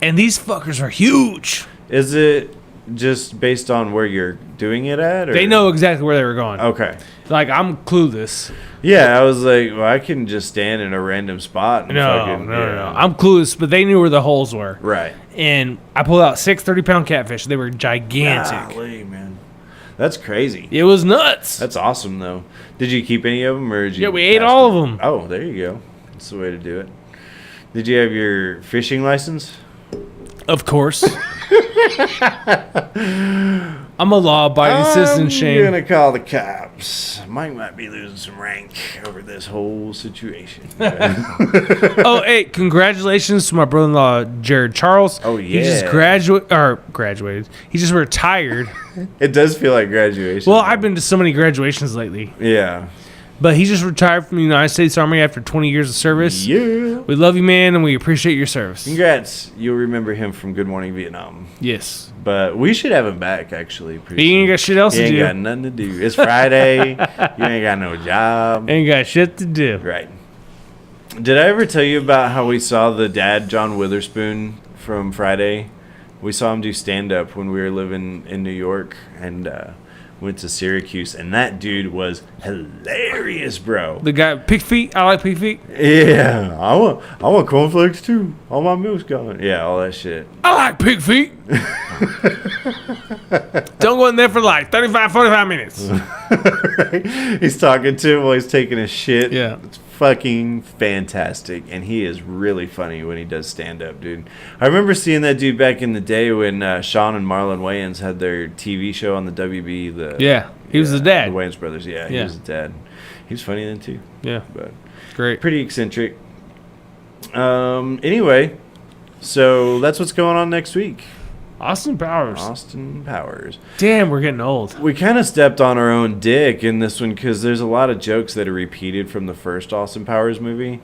S3: And these fuckers are huge.
S2: Is it just based on where you're doing it at? Or?
S3: They know exactly where they were going.
S2: Okay.
S3: Like, I'm clueless.
S2: Yeah, I was like, well, I can just stand in a random spot. And
S3: No. I'm clueless, but they knew where the holes were.
S2: Right.
S3: And I pulled out 6 30-pound catfish. They were gigantic.
S2: Golly, man. That's crazy.
S3: It was nuts.
S2: That's awesome, though. Did you keep any of them? Or did you
S3: we ate all of them.
S2: Oh, there you go. That's the way to do it. Did you have your fishing license?
S3: Of course. I'm a law-abiding citizen, Shane.
S2: I'm going to call the cops. Mike might be losing some rank over this whole situation.
S3: Oh, hey, congratulations to my brother-in-law, Jared Charles.
S2: Oh, yeah.
S3: He just graduated. He just retired.
S2: It does feel like graduation.
S3: Well, I've been to so many graduations lately.
S2: Yeah.
S3: But he just retired from the United States Army after 20 years of service.
S2: Yeah.
S3: We love you, man, and we appreciate your service.
S2: Congrats. You'll remember him from Good Morning Vietnam.
S3: Yes.
S2: But we should have him back, actually.
S3: He ain't got shit else to do.
S2: He ain't got nothing to do. It's Friday. You ain't got no job.
S3: Ain't got shit to do.
S2: Right. Did I ever tell you about how we saw the dad, John Witherspoon, from Friday? We saw him do stand-up when we were living in New York, and went to Syracuse, and that dude was hilarious, bro.
S3: The guy, pig feet. I like pig feet.
S2: Yeah, I want cornflakes too. All my milk's gone. Yeah, all that shit.
S3: I like pig feet. Don't go in there for like 35, 45 minutes.
S2: Right? He's talking to him while he's taking a shit.
S3: Yeah.
S2: It's fucking fantastic, and he is really funny when he does stand-up, dude. I remember seeing that dude back in the day when Sean and Marlon Wayans had their TV show on the WB.
S3: He was the dad.
S2: The Wayans brothers, he was the dad. He was funny then, too.
S3: Yeah.
S2: But
S3: great.
S2: Pretty eccentric. Anyway, so that's what's going on next week.
S3: Austin Powers.
S2: Damn,
S3: we're getting old.
S2: We kind of stepped on our own dick in this one because there's a lot of jokes that are repeated from the first Austin Powers movie.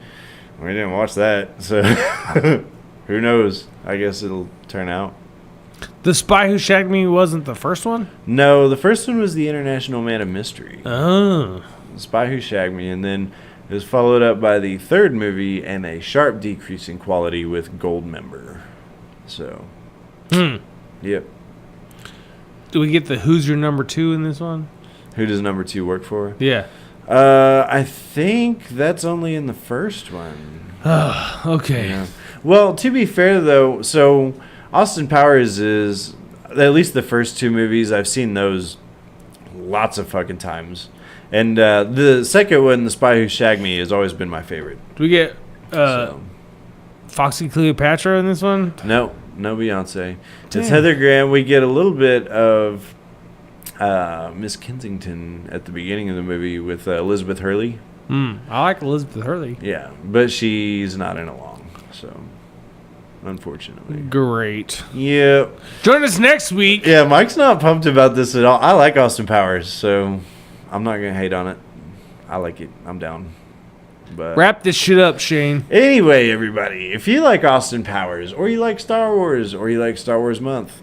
S2: We didn't watch that, so who knows? I guess it'll turn out.
S3: The Spy Who Shagged Me wasn't the first one?
S2: No, the first one was The International Man of Mystery.
S3: Oh.
S2: The Spy Who Shagged Me, and then it was followed up by the third movie and a sharp decrease in quality with Goldmember. So... Yep.
S3: Do we get the Who's Your Number 2 in this one?
S2: Who does number 2 work for?
S3: Yeah.
S2: I think that's only in the first one.
S3: Okay.
S2: Yeah. Well, to be fair, though, so Austin Powers is, at least the first 2 movies, I've seen those lots of fucking times. And the second one, The Spy Who Shagged Me, has always been my favorite.
S3: Do we get Foxy Cleopatra in this one?
S2: No Beyonce.
S3: Damn.
S2: It's Heather Graham. We get a little bit of Miss Kensington at the beginning of the movie with Elizabeth Hurley.
S3: I like Elizabeth Hurley.
S2: Yeah, but she's not in it long. So unfortunately.
S3: Great.
S2: Yep.
S3: Join us next week.
S2: Yeah, Mike's not pumped about this at all. I like Austin Powers, so I'm not going to hate on it. I like it. I'm down. But
S3: Wrap this shit up, Shane.
S2: anyway, everybody, if you like Austin Powers, or you like Star Wars, or you like Star Wars Month,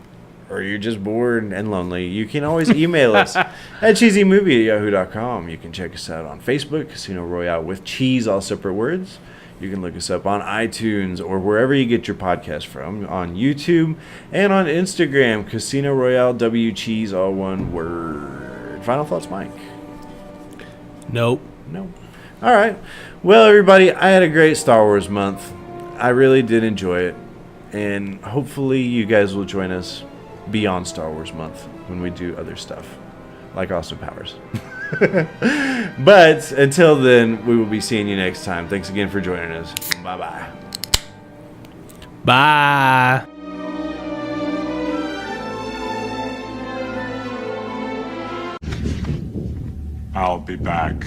S2: or you're just bored and lonely, you can always email us at cheesymovie@yahoo.com. You can check us out on Facebook, Casino Royale with cheese, all separate words. You can look us up on iTunes or wherever you get your podcast from, on YouTube, and on Instagram, Casino Royale W Cheese, all one word. Final thoughts, Mike?
S3: Nope.
S2: No. All right. Well, everybody, I had a great Star Wars month. I really did enjoy it. And hopefully you guys will join us beyond Star Wars month when we do other stuff like Austin Powers. But until then, we will be seeing you next time. Thanks again for joining us. Bye-bye.
S3: Bye.
S4: I'll be back.